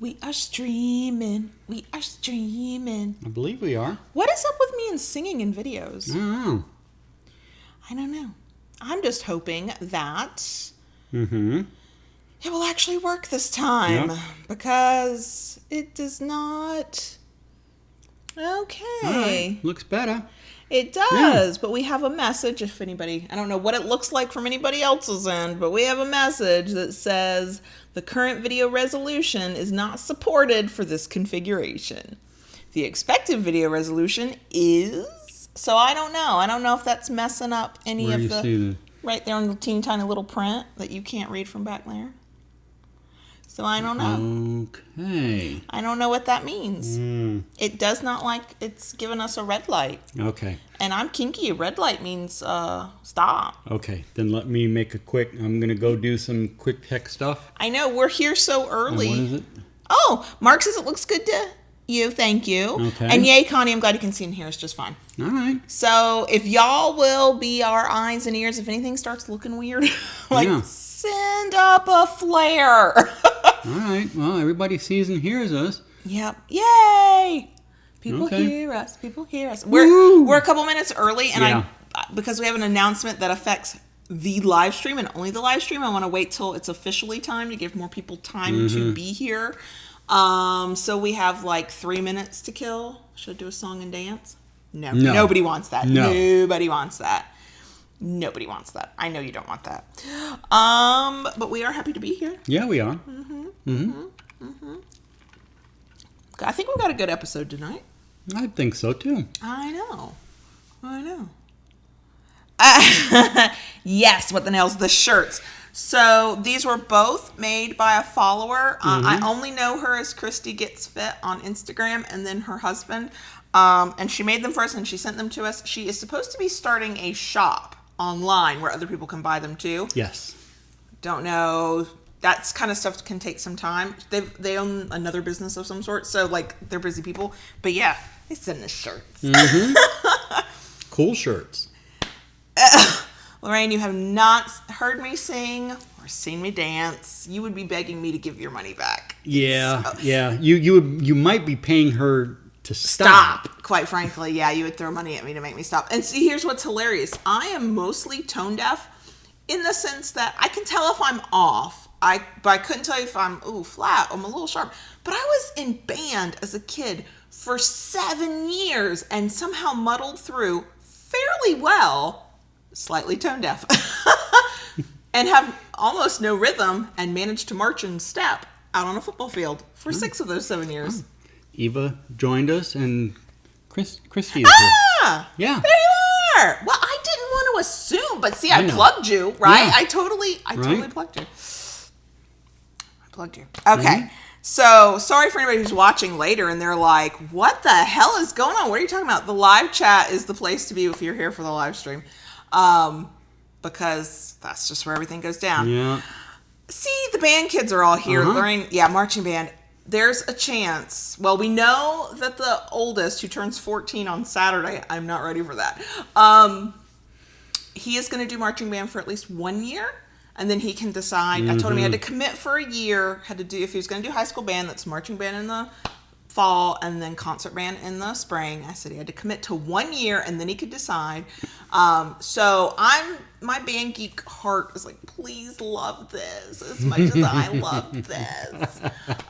We are streaming. We are streaming. I believe we are. What is up with me and singing in videos? I don't know. I'm just hoping that Mm-hmm. it will actually work this time. Yep. Because it does not. Okay. All right. Looks better. It does, but we have a message if anybody, I don't know what it looks like from anybody else's end, but we have a message that says the current video resolution is not supported for this configuration. The expected video resolution is, so I don't know. I don't know if that's messing up any Where of you the, see right there on the teeny tiny little print that you can't read from back there. So I don't know. Okay. I don't know what that means. It does not like it's giving us a red light. Okay. And I'm kinky. A red light means stop. Okay. Then let me make a quick. I'm gonna go do some quick tech stuff. I know we're here so early. And what is it? Oh, Mark says it looks good to you. Thank you. Okay. And yay, Connie, I'm glad you can see and hear us just fine. All right. So if y'all will be our eyes and ears, if anything starts looking weird, like send up a flare. All right. Well, everybody sees and hears us. Yep. Yay! People hear us. People hear us. We're a couple minutes early, and because we have an announcement that affects the live stream and only the live stream, I want to wait till it's officially time to give more people time to be here. So we have like 3 minutes to kill. Should I do a song and dance? No. Nobody wants that. No. Nobody wants that. Nobody wants that. I know you don't want that. But we are happy to be here. Yeah, we are. I think we've got a good episode tonight. I think so too. I know. Yes, what the nails, the shirts. So these were both made by a follower. I only know her as Christy Gets Fit on Instagram, and then her husband. And she made them for us and she sent them to us. She is supposed to be starting a shop online where other people can buy them too. Yes. Don't know. That kind of stuff can take some time. They own another business of some sort, so like they're busy people. But yeah, they send us shirts. Cool shirts. Lorraine, you have not heard me sing or seen me dance. You would be begging me to give your money back. Yeah, so. Yeah. You might be paying her to stop. Quite frankly, yeah, you would throw money at me to make me stop. And see, here's what's hilarious. I am mostly tone deaf in the sense that I can tell if I'm off. But I couldn't tell you if I'm flat. I'm a little sharp. But I was in band as a kid for 7 years and somehow muddled through fairly well, slightly tone deaf, and have almost no rhythm and managed to march and step out on a football field for 6 of those 7 years. Eva joined us and Christy is here. Yeah. There you are. Well, I didn't want to assume, but see, I plugged you, right? Yeah. I totally plugged you. Okay. So, sorry for anybody who's watching later and they're like, what the hell is going on? What are you talking about? The live chat is the place to be if you're here for the live stream. Because that's just where everything goes down. Yeah. See, the band kids are all here. Lorraine, marching band. There's a chance. Well, we know that the oldest, who turns 14 on Saturday, I'm not ready for that. He is going to do marching band for at least 1 year. And then he can decide. I told him he had to commit for a year. Had to do, if he was going to do high school band, that's marching band in the fall, and then concert band in the spring. I said he had to commit to 1 year, and then he could decide. So my band geek heart is like, please love this as much as I love this.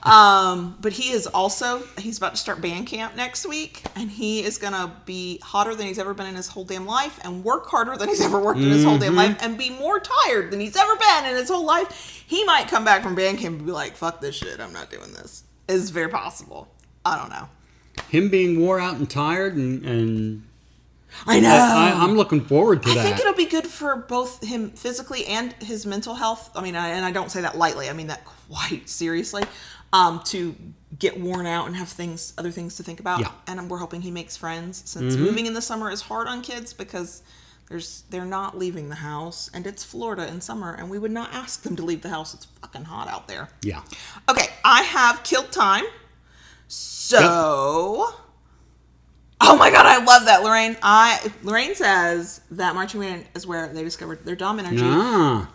But he is also, he's about to start band camp next week, and he is going to be hotter than he's ever been in his whole damn life, and work harder than he's ever worked in his whole damn life, and be more tired than he's ever been in his whole life. He might come back from band camp and be like, fuck this shit, I'm not doing this. It's very possible. I don't know. Him being wore out and tired and I know. I'm looking forward to that. I think it'll be good for both him physically and his mental health. I mean, and I don't say that lightly. I mean that quite seriously. To get worn out and have other things to think about. Yeah. And we're hoping he makes friends, since moving in the summer is hard on kids because they're not leaving the house, and it's Florida in summer, and we would not ask them to leave the house. It's fucking hot out there. Yeah. Okay, I have killed time. So, oh my God, I love that, Lorraine. Lorraine says that marching band is where they discovered their dom energy.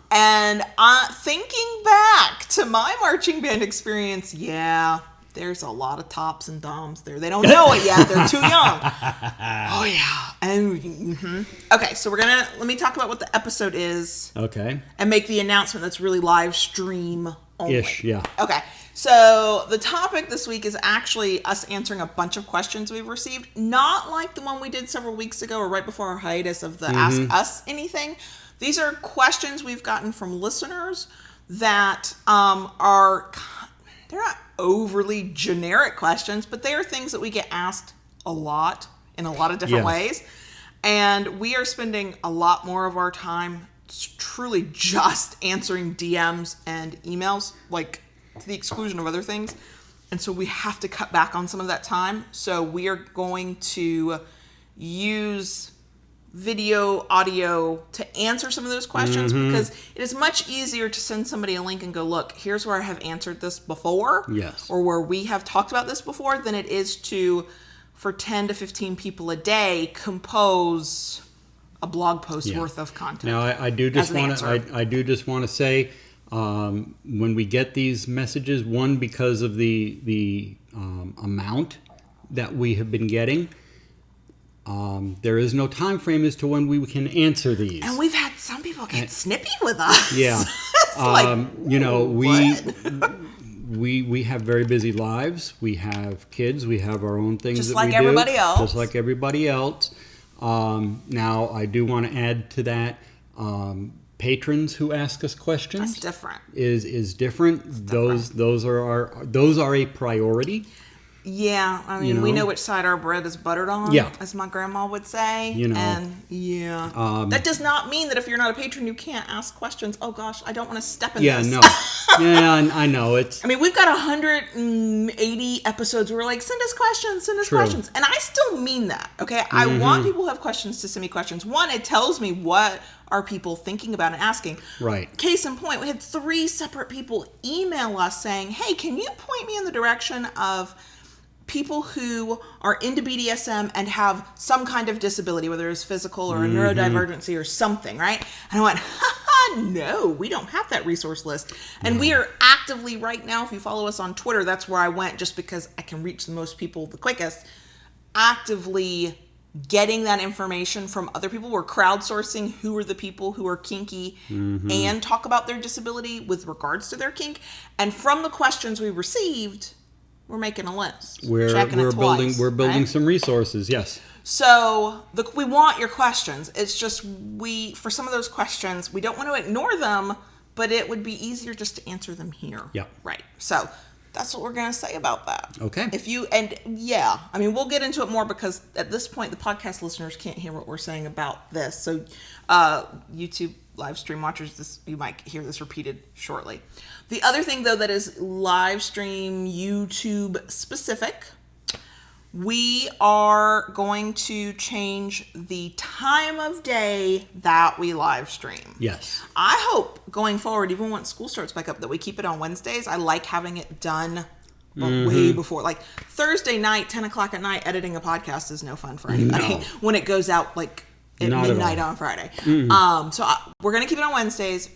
And thinking back to my marching band experience, yeah, there's a lot of tops and doms there. They don't know it yet. They're too young. Oh, yeah. And okay, so let me talk about what the episode is. Okay. And make the announcement that's really live stream only. Ish, yeah. Okay. So the topic this week is actually us answering a bunch of questions we've received. Not like the one we did several weeks ago or right before our hiatus of the Ask Us Anything. These are questions we've gotten from listeners that they're not overly generic questions, but they are things that we get asked a lot in a lot of different ways. And we are spending a lot more of our time truly just answering DMs and emails, like to the exclusion of other things. And so we have to cut back on some of that time. So we are going to use video, audio to answer some of those questions because it is much easier to send somebody a link and go, look, here's where I have answered this before. Yes. Or where we have talked about this before than it is to, for 10 to 15 people a day, compose a blog post worth of content. Now, I do just want to say, when we get these messages, one, because of the amount that we have been getting, there is no time frame as to when we can answer these. And we've had some people get snippy with us. Yeah. We have very busy lives. We have kids. We have our own things just that we do. Just like everybody else. Now, I do want to add to that, patrons who ask us questions. That's different. Is different. Those are a priority. Yeah, I mean, we know which side our bread is buttered on, as my grandma would say. And that does not mean that if you're not a patron, you can't ask questions. Oh gosh, I don't want to step in this. I know it's. I mean, we've got 180 episodes where we're like, send us questions, and I still mean that. Okay, I want people who have questions to send me questions. One, it tells me what are people thinking about and asking. Right. Case in point, we had 3 separate people email us saying, "Hey, can you point me in the direction of people who are into BDSM and have some kind of disability, whether it's physical or a neurodivergency or something," right? And I went, no, we don't have that resource list. And we are actively right now, if you follow us on Twitter, that's where I went just because I can reach the most people the quickest, actively getting that information from other people. We're crowdsourcing who are the people who are kinky and talk about their disability with regards to their kink. And from the questions we received, we're making a list. We're building some resources. Yes. So we want your questions. It's just for some of those questions, we don't want to ignore them, but it would be easier just to answer them here. Yeah. Right. So that's what we're going to say about that. Okay. I mean, we'll get into it more because at this point, the podcast listeners can't hear what we're saying about this. So YouTube live stream watchers, you might hear this repeated shortly. The other thing, though, that is live stream YouTube specific, we are going to change the time of day that we live stream. Yes. I hope going forward, even once school starts back up, that we keep it on Wednesdays. I like having it done way before. Like Thursday night, 10 o'clock at night, editing a podcast is no fun for anybody when it goes out like at midnight on Friday. So we're going to keep it on Wednesdays.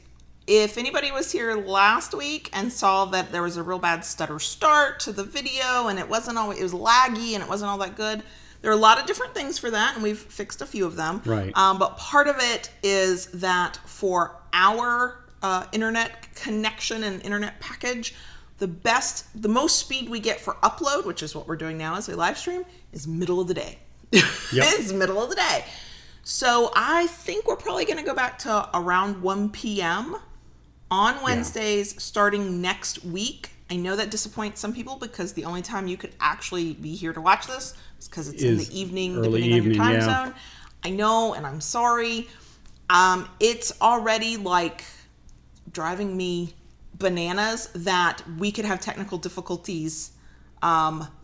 If anybody was here last week and saw that there was a real bad stutter start to the video and it was laggy and it wasn't all that good, there are a lot of different things for that, and we've fixed a few of them. Right. But part of it is that for our internet connection and internet package, the most speed we get for upload, which is what we're doing now as a live stream, is middle of the day. It's middle of the day. So I think we're probably going to go back to around 1 p.m. on Wednesdays starting next week. I know that disappoints some people because the only time you could actually be here to watch this is because it's in the evening, depending on your time zone. I know, and I'm sorry. It's already like driving me bananas that we could have technical difficulties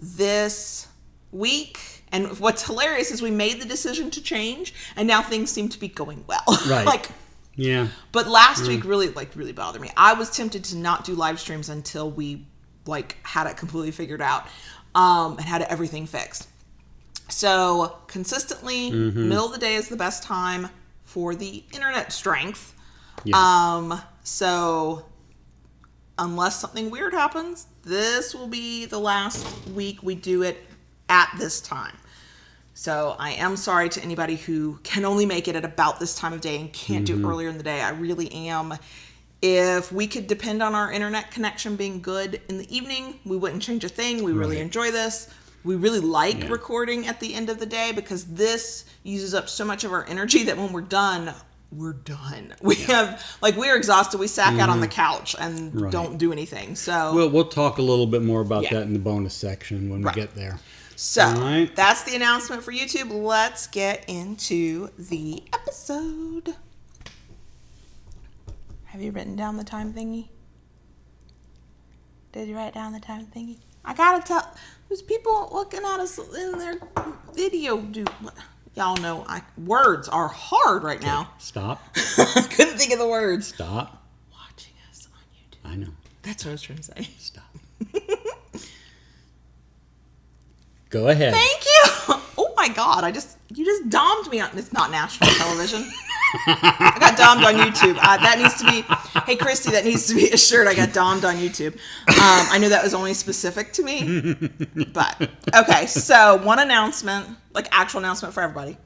this week. And what's hilarious is we made the decision to change, and now things seem to be going well. Right. But last week really bothered me. I was tempted to not do live streams until we had it completely figured out and had everything fixed. So consistently, middle of the day is the best time for the internet strength. Yes. So unless something weird happens, this will be the last week we do it at this time. So I am sorry to anybody who can only make it at about this time of day and can't do it earlier in the day. I really am. If we could depend on our internet connection being good in the evening, we wouldn't change a thing. We really enjoy this. We really like recording at the end of the day because this uses up so much of our energy that when we're done, we're done. We're exhausted. We sack out on the couch and don't do anything. So we'll talk a little bit more about that in the bonus section when we get there. So that's the announcement for YouTube. Let's get into the episode. Have you written down the time thingy? Did you write down the time thingy? I gotta tell. There's people looking at us in their video. Y'all know words are hard right now. Stop. I couldn't think of the words. Stop. Watching us on YouTube. I know. That's what I was trying to say. Stop. Go ahead. Thank you. Oh my God! You just domed me on. It's not national television. I got domed on YouTube. That needs to be. Hey Christy, that needs to be a shirt. I got domed on YouTube. I knew that was only specific to me, but okay. So one announcement, actual announcement for everybody.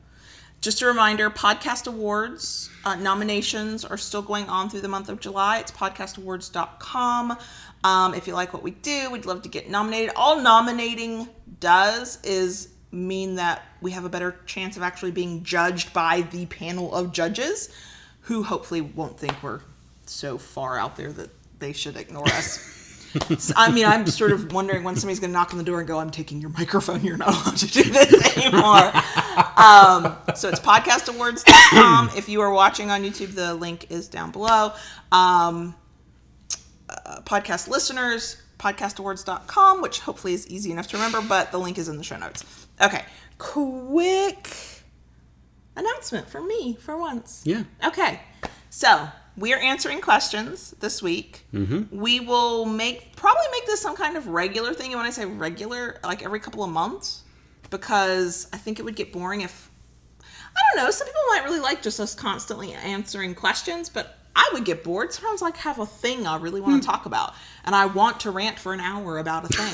Just a reminder: Podcast Awards nominations are still going on through the month of July. It's podcastawards.com. If you like what we do, we'd love to get nominated. All nominating does is mean that we have a better chance of actually being judged by the panel of judges who hopefully won't think we're so far out there that they should ignore us. So, I'm sort of wondering when somebody's going to knock on the door and go, I'm taking your microphone. You're not allowed to do this anymore. So it's podcastawards.com. If you are watching on YouTube, the link is down below. Podcast listeners, podcastawards.com, which hopefully is easy enough to remember, but the link is in the show notes. Okay, quick announcement from me for once. Yeah. Okay, so we are answering questions this week. We will probably make this some kind of regular thing. And when I say regular, like every couple of months, because I think it would get boring if, I don't know, some people might really like just us constantly answering questions, but I would get bored. Sometimes I have a thing I really want to talk about, and I want to rant for an hour about a thing.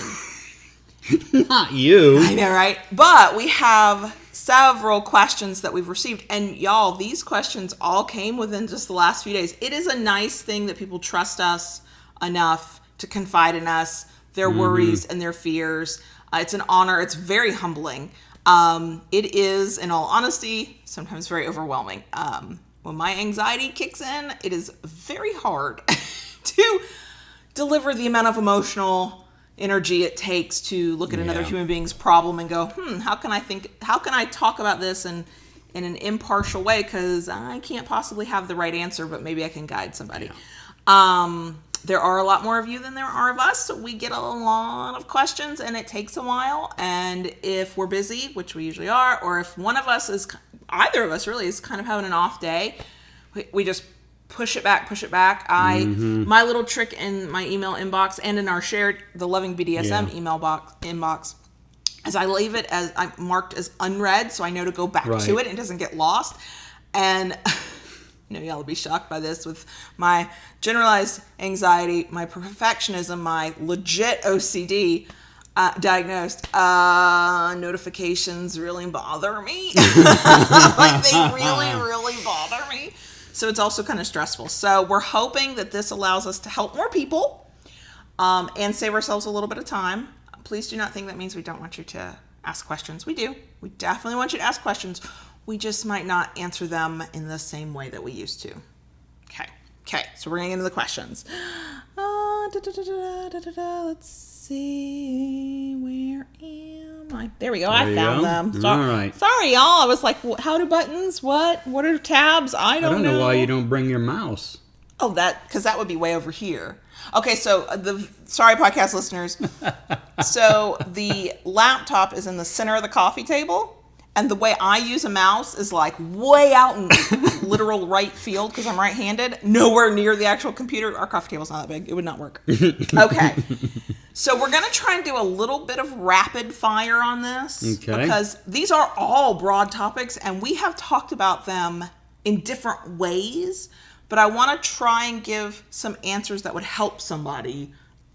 Not you. I know, right? But we have several questions that we've received, and y'all, these questions all came within just the last few days. It is a nice thing that people trust us enough to confide in us, their worries and their fears. It's an honor. It's very humbling. It is, in all honesty, sometimes very overwhelming. When my anxiety kicks in, it is very hard to deliver the amount of emotional energy it takes to look at another human being's problem and go, how can I talk about this in an impartial way? Because I can't possibly have the right answer, but maybe I can guide somebody. Yeah. There are a lot more of you than there are of us. So we get a lot of questions and it takes a while. And if we're busy, which we usually are, or if either of us really is kind of having an off day, we just push it back. My little trick in my email inbox and in our shared, the Loving BDSM email inbox, is I leave it as I marked as unread, so I know to go back to it and it doesn't get lost. And y'all will be shocked by this with my generalized anxiety, my perfectionism, my legit OCD diagnosed. Notifications really bother me. They really bother me. So it's also kind of stressful. So we're hoping that this allows us to help more people and save ourselves a little bit of time. Please do not think that means we don't want you to ask questions. We do. We definitely want you to ask questions. We just might not answer them in the same way that we used to. Okay. So we're going to get into the questions. Let's see. Where am I? There we go. I found them. All right. Sorry, y'all. I was like, how do buttons? What are tabs? I don't know. Why you don't bring your mouse. Oh, because that would be way over here. Okay, so sorry, podcast listeners. So the laptop is in the center of the coffee table. And the way I use a mouse is like way out in literal right field because I'm right-handed, nowhere near the actual computer. Our coffee table's not that big. It would not work. Okay. So we're going to try and do a little bit of rapid fire on this because these are all broad topics and we have talked about them in different ways but I want to try and give some answers that would help somebody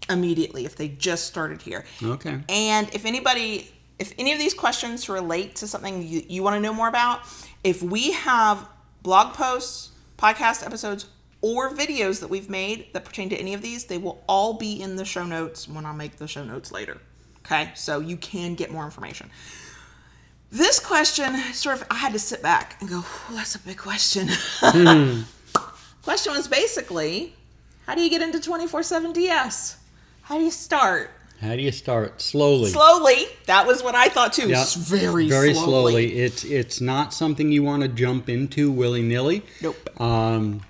immediately if they just started here. Okay. And if any of these questions relate to something you want to know more about, if we have blog posts, podcast episodes, or videos that we've made that pertain to any of these, they will all be in the show notes when I make the show notes later. Okay? So you can get more information. This question, I had to sit back and go, that's a big question. Question was basically, how do you get into 24/7 DS? How do you start? How do you start? Slowly. Slowly. That was what I thought too. Yep. Very slowly. It's not something you want to jump into willy-nilly. Nope. Kind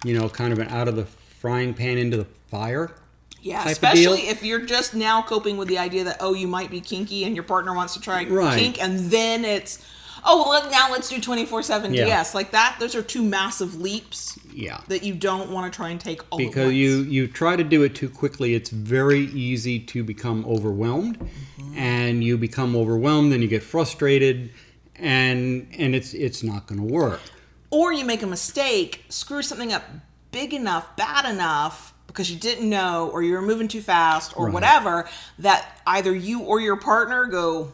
of an out of the frying pan into the fire. Yeah, especially if you're just now coping with the idea that, you might be kinky and your partner wants to try kink, and then it's, now let's do 24/7 DS. Like that, those are two massive leaps that you don't want to try and take all at once. Because you try to do it too quickly, it's very easy to become overwhelmed. Mm-hmm. And you become overwhelmed, and you get frustrated, and it's not going to work. Or you make a mistake, screw something up big enough, bad enough, because you didn't know, or you were moving too fast, or whatever, that either you or your partner go,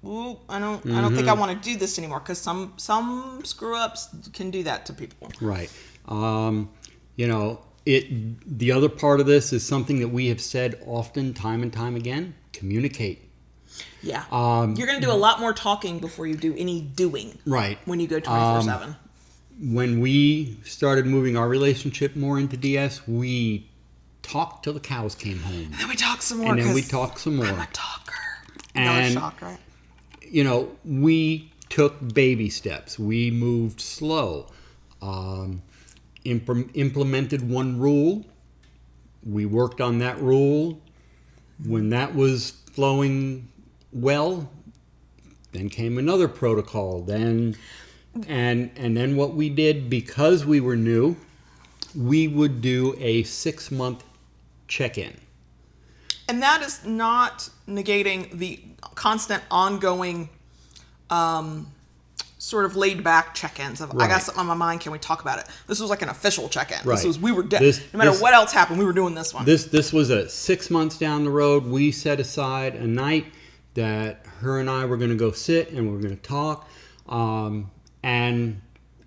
ooh, I don't think I want to do this anymore, because some screw ups can do that to people. Right. The other part of this is something that we have said often, time and time again: communicate. Yeah. You're going to do a lot more talking before you do any doing. Right. When you go 24/7. When we started moving our relationship more into DS, we talked till the cows came home. And then we talked some more. And then we talked some more. I'm a talker. And, shock, right? We took baby steps. We moved slow. Implemented one rule. We worked on that rule. When that was flowing well, then came another protocol. And then what we did, because we were new, we would do a 6-month check-in. And that is not negating the constant ongoing sort of laid back check-ins of, I got something on my mind, can we talk about it? This was like an official check-in. Right. This was, we were no matter what else happened, we were doing this one. This was a 6 months down the road. We set aside a night that her and I were going to go sit and we're going to talk. And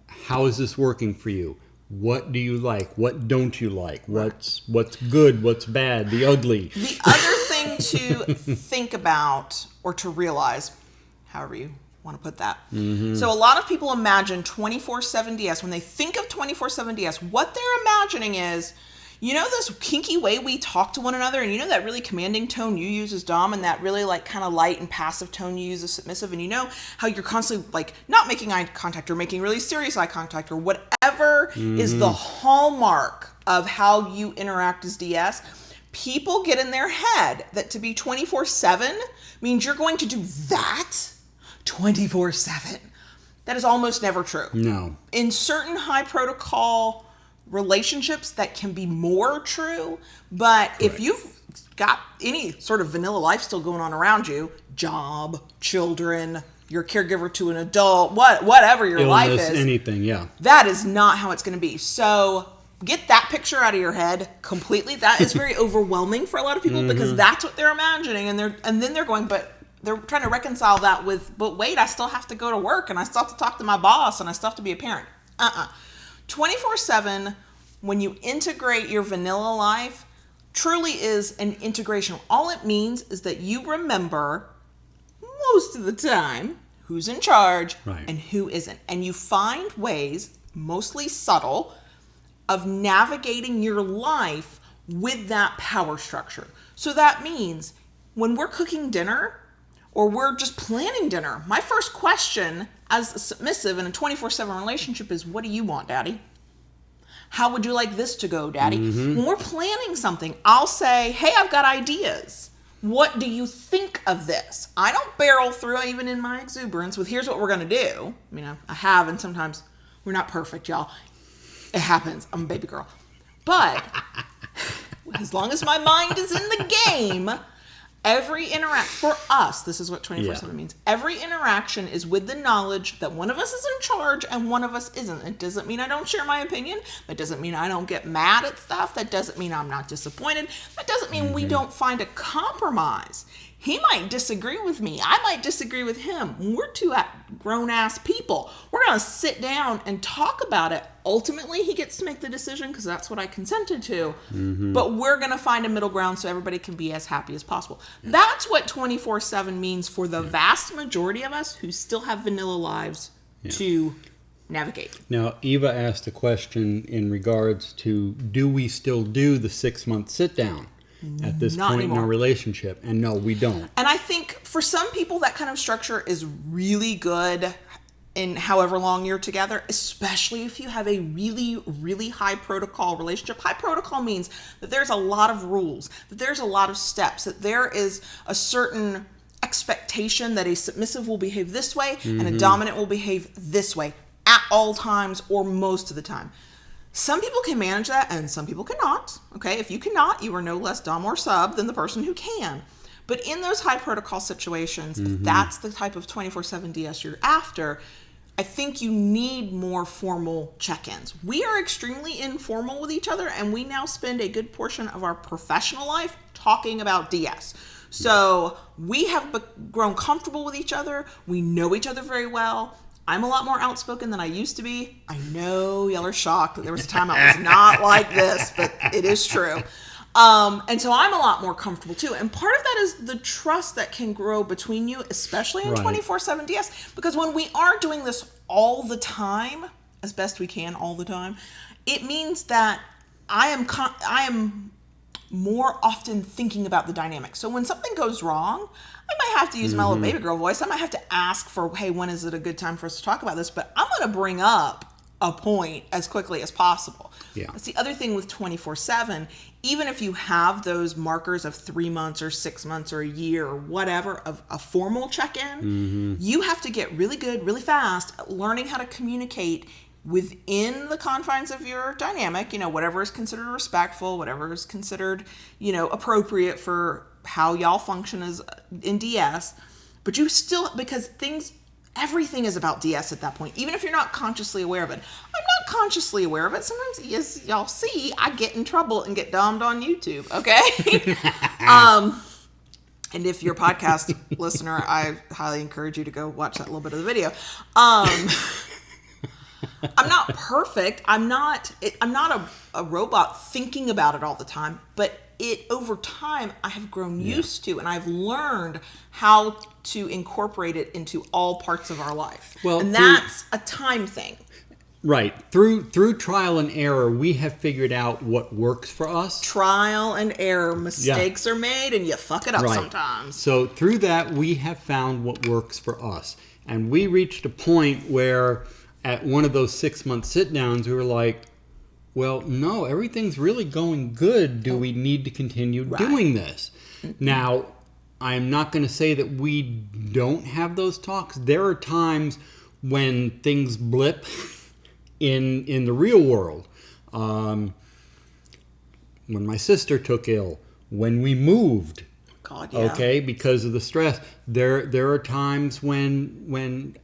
how is this working for you? What do you like? What don't you like? What's good? What's bad? The ugly. The other thing to think about or to realize, however you want to put that. Mm-hmm. So a lot of people imagine 24/7 DS. When they think of 24/7 DS, what they're imagining is, this kinky way we talk to one another, and that really commanding tone you use as dom, and that really like kind of light and passive tone you use as submissive, and how you're constantly like not making eye contact or making really serious eye contact or whatever is the hallmark of how you interact as DS. People get in their head that to be 24/7 means you're going to do that 24/7. That is almost never true. No. In certain high protocol relationships, that can be more true, but if you've got any sort of vanilla life still going on around you, job, children, you're a caregiver to an adult, whatever your life is, anything, that is not how it's going to be. So get that picture out of your head completely. That is very overwhelming for a lot of people because that's what they're imagining, and then they're going, but they're trying to reconcile that with, but wait, I still have to go to work, and I still have to talk to my boss, and I still have to be a parent. 24/7, when you integrate your vanilla life, truly is an integration. All it means is that you remember most of the time who's in charge and who isn't. And you find ways, mostly subtle, of navigating your life with that power structure. So that means when we're cooking dinner or we're just planning dinner, my first question as a submissive in a 24/7 relationship is, what do you want, Daddy? How would you like this to go, Daddy? When we're planning something, I'll say, hey, I've got ideas. What do you think of this? I don't barrel through, even in my exuberance, with here's what we're going to do. I have, and sometimes we're not perfect, y'all. It happens. I'm a baby girl. But as long as my mind is in the game, Every interact for us, this is what 24/7 means. Every interaction is with the knowledge that one of us is in charge and one of us isn't. It doesn't mean I don't share my opinion. That doesn't mean I don't get mad at stuff. That doesn't mean I'm not disappointed. That doesn't mean we don't find a compromise. He might disagree with me. I might disagree with him. We're two grown-ass people. We're going to sit down and talk about it. Ultimately, he gets to make the decision because that's what I consented to. But we're going to find a middle ground so everybody can be as happy as possible. That's what 24/7 means for the vast majority of us who still have vanilla lives to navigate. Now, Eva asked a question in regards to, do we still do the 6-month sit-down at this Not point anymore. in our relationship? And no, we don't. And I think for some people that kind of structure is really good in however long you're together, especially if you have a really, really high protocol relationship. High protocol means that there's a lot of rules, that there's a lot of steps, that there is a certain expectation that a submissive will behave this way and a dominant will behave this way at all times or most of the time. Some people can manage that and some people cannot. Okay, if you cannot, you are no less dom or sub than the person who can. But in those high protocol situations, if that's the type of 24/7 DS you're after, I think you need more formal check-ins. We are extremely informal with each other, and we now spend a good portion of our professional life talking about DS. So we have grown comfortable with each other. We know each other very well. I'm a lot more outspoken than I used to be. I know y'all are shocked that there was a time I was not like this, but it is true. And so I'm a lot more comfortable too. And part of that is the trust that can grow between you, especially in 24/7 DS. Because when we are doing this all the time, as best we can all the time, it means that I am more often thinking about the dynamic. So when something goes wrong, I might have to use my little baby girl voice. I might have to ask for, hey, when is it a good time for us to talk about this? But I'm going to bring up a point as quickly as possible. Yeah. That's the other thing with 24/7. Even if you have those markers of 3 months or 6 months or a year or whatever of a formal check-in, you have to get really good, really fast at learning how to communicate within the confines of your dynamic, whatever is considered respectful, whatever is considered, appropriate for how y'all function as in DS. But you still, because everything is about DS at that point, even if you're not consciously aware of it. I'm not consciously aware of it. Sometimes, as y'all see, I get in trouble and get dommed on YouTube, okay? And if you're a podcast listener, I highly encourage you to go watch that little bit of the video. I'm not perfect. I'm not a robot thinking about it all the time, but over time I have grown used to, and I've learned how to incorporate it into all parts of our life. And that's a time thing. Right. Through trial and error, we have figured out what works for us. Trial and error. Mistakes are made and you fuck it up sometimes. So through that, we have found what works for us. And we reached a point where at one of those 6-month sit-downs, we were like, well, no, everything's really going good. Do we need to continue doing this? Now, I'm not going to say that we don't have those talks. There are times when things blip in the real world. When my sister took ill, when we moved, okay, because of the stress. There are times when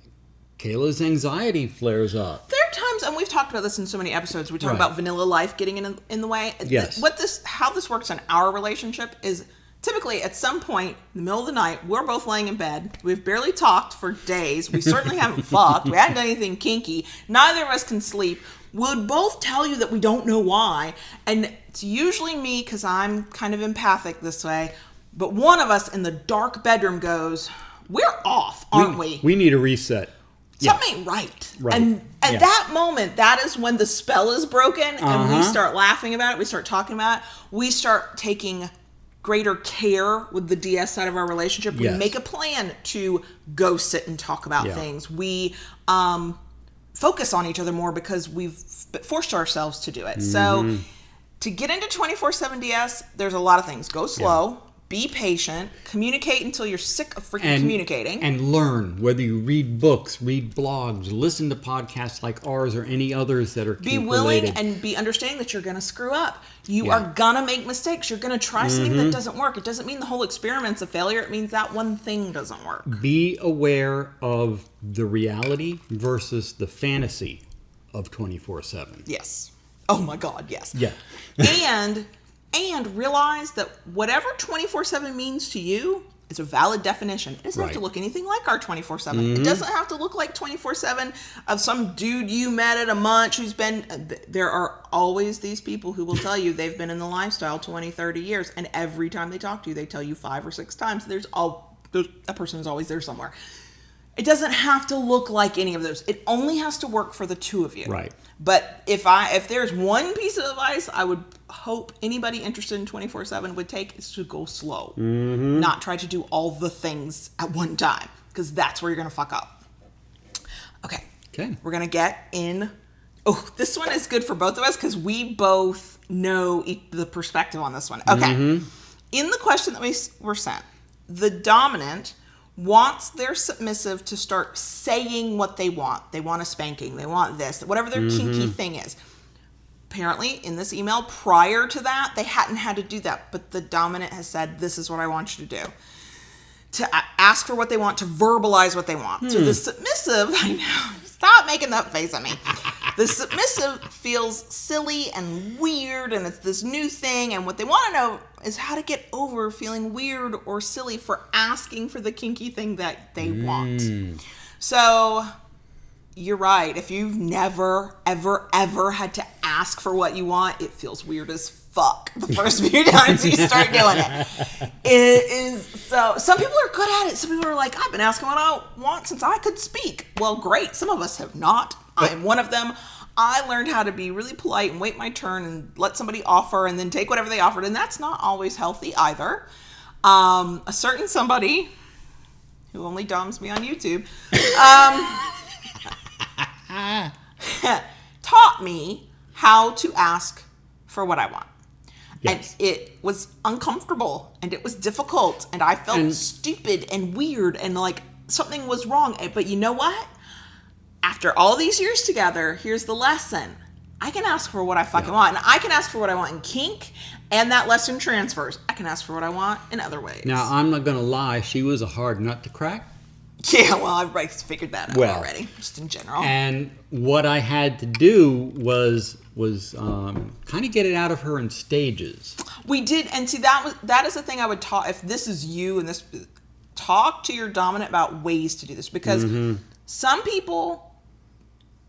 Kayla's anxiety flares up. There are times, and we've talked about this in so many episodes, we talk about vanilla life getting in the way. Yes. How this works in our relationship is typically at some point in the middle of the night, we're both laying in bed. We've barely talked for days. We certainly haven't fucked. We haven't done anything kinky. Neither of us can sleep. We'll both tell you that we don't know why. And it's usually me because I'm kind of empathic this way. But one of us in the dark bedroom goes, we're off, aren't we? We need a reset. Something ain't right. And at that moment, that is when the spell is broken and we start laughing about it. We start talking about it. We start taking greater care with the DS side of our relationship. We make a plan to go sit and talk about things. We focus on each other more because we've forced ourselves to do it. So to get into 24/7 DS, there's a lot of things. Go slow. be patient, communicate until you're sick of freaking communicating. And learn, whether you read books, read blogs, listen to podcasts like ours or any others that are Be willing and be understanding that you're going to screw up. You are going to make mistakes. You're going to try something that doesn't work. It doesn't mean the whole experiment's a failure. It means that one thing doesn't work. Be aware of the reality versus the fantasy of 24/7. Yes. Oh my God, yes. Yeah. And realize that whatever 24/7 means to you is a valid definition. It doesn't have to look anything like our 24/7. It doesn't have to look like 24/7 of some dude you met at a Munch who's been... There are always these people who will tell you they've been in the lifestyle 20, 30 years, and every time they talk to you, they tell you 5 or 6 times. That person is always there somewhere. It doesn't have to look like any of those. It only has to work for the two of you. Right. But if there's one piece of advice I would hope anybody interested in 24/7 would take, is to go slow. Not try to do all the things at one time, because that's where you're going to fuck up. Okay. We're going to get in. Oh, this one is good for both of us because we both know the perspective on this one. Okay. In the question that we were sent, the dominant wants their submissive to start saying what they want. They want a spanking. They want this. Whatever their kinky thing is. Apparently, in this email, prior to that, they hadn't had to do that. But the dominant has said, this is what I want you to do. To ask for what they want, to verbalize what they want. So the submissive, I know, stop making that face at me. The submissive feels silly and weird, and it's this new thing, and what they want to know is how to get over feeling weird or silly for asking for the kinky thing that they want. So, you're right. If you've never, ever, ever had to ask for what you want, it feels weird as fuck the first few times you start doing it. It is so. Some people are good at it. Some people are like, I've been asking what I want since I could speak. Well, great. Some of us have not. I'm one of them. I learned how to be really polite and wait my turn and let somebody offer and then take whatever they offered. And that's not always healthy either. A certain somebody who only doms me on YouTube taught me how to ask for what I want. Yes. And it was uncomfortable and it was difficult and I felt stupid and weird and like something was wrong. But you know what? After all these years together, here's the lesson. I can ask for what I fucking want. And I can ask for what I want in kink, and that lesson transfers. I can ask for what I want in other ways. Now, I'm not going to lie. She was a hard nut to crack. Yeah, well, everybody's figured that out already, just in general. And what I had to do was kind of get it out of her in stages. We did, and see, that is the thing I would talk, if this is you, and talk to your dominant about ways to do this, because some people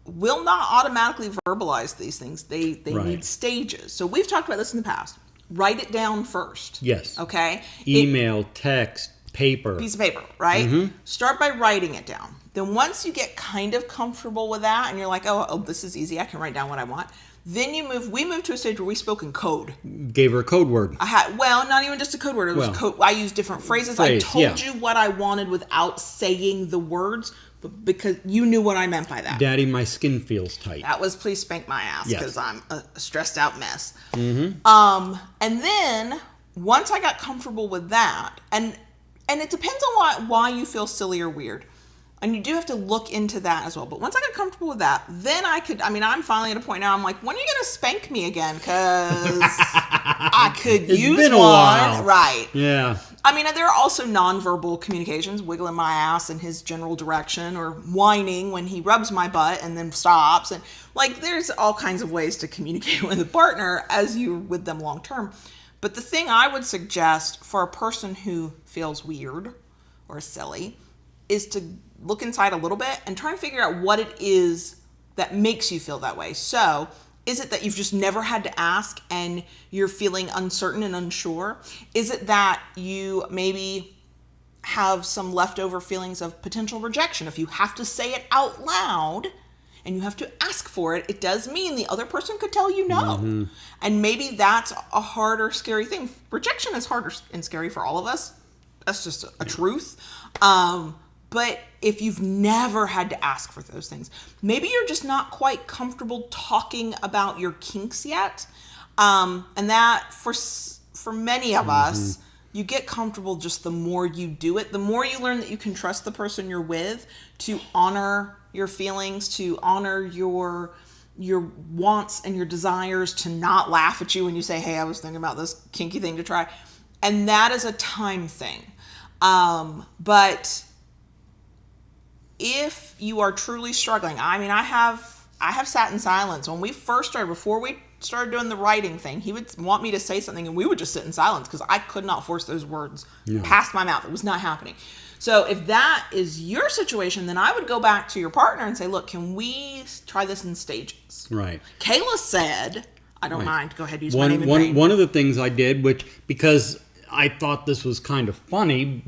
will not automatically verbalize these things. They need stages. So we've talked about this in the past. Write it down first. Yes. Okay? Email, text, paper. Piece of paper, right? Start by writing it down. Then once you get kind of comfortable with that and you're like, oh, this is easy. I can write down what I want. Then we moved to a stage where we spoke in code. Gave her a code word. Not even just a code word. It was code. I used different phrases. I told you what I wanted without saying the words, but because you knew what I meant by that. Daddy, my skin feels tight. That was please spank my ass because I'm a stressed out mess. And then once I got comfortable with that, and it depends on why you feel silly or weird. And you do have to look into that as well. But once I got comfortable with that, then I'm finally at a point now, I'm like, when are you going to spank me again? Because I could use been a one. while. Right. Yeah. I mean, there are also nonverbal communications, wiggling my ass in his general direction or whining when he rubs my butt and then stops. And like, there's all kinds of ways to communicate with a partner as you're with them long term. But the thing I would suggest for a person who feels weird or silly is to look inside a little bit and try and figure out what it is that makes you feel that way. So, is it that you've just never had to ask and you're feeling uncertain and unsure? Is it that you maybe have some leftover feelings of potential rejection? If you have to say it out loud and you have to ask for it, it does mean the other person could tell you no. And maybe that's a hard or scary thing. Rejection is hard and scary for all of us. That's just a truth. But if you've never had to ask for those things, maybe you're just not quite comfortable talking about your kinks yet. And that for many of us, you get comfortable just the more you do it. The more you learn that you can trust the person you're with to honor your feelings, to honor your wants and your desires, to not laugh at you when you say, hey, I was thinking about this kinky thing to try. And that is a time thing. But if you are truly struggling, I mean, I have sat in silence. When we first started, before we started doing the writing thing, he would want me to say something and we would just sit in silence because I could not force those words past my mouth. It was not happening. So if that is your situation, then I would go back to your partner and say, look, can we try this in stages? Right. Kayla said, I don't mind. Go ahead, use my name in vain. One of the things I did, because I thought this was kind of funny,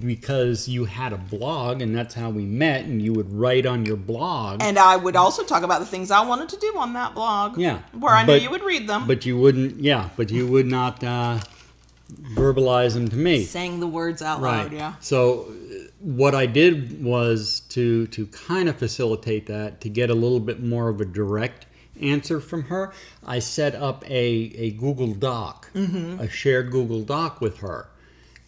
because you had a blog and that's how we met, and you would write on your blog. And I would also talk about the things I wanted to do on that blog. Yeah. Where I knew you would read them. But you wouldn't, but you would not verbalize them to me. Saying the words out loud, yeah. So what I did was to kind of facilitate that, to get a little bit more of a direct answer from her, I set up a Google Doc, a shared Google Doc with her.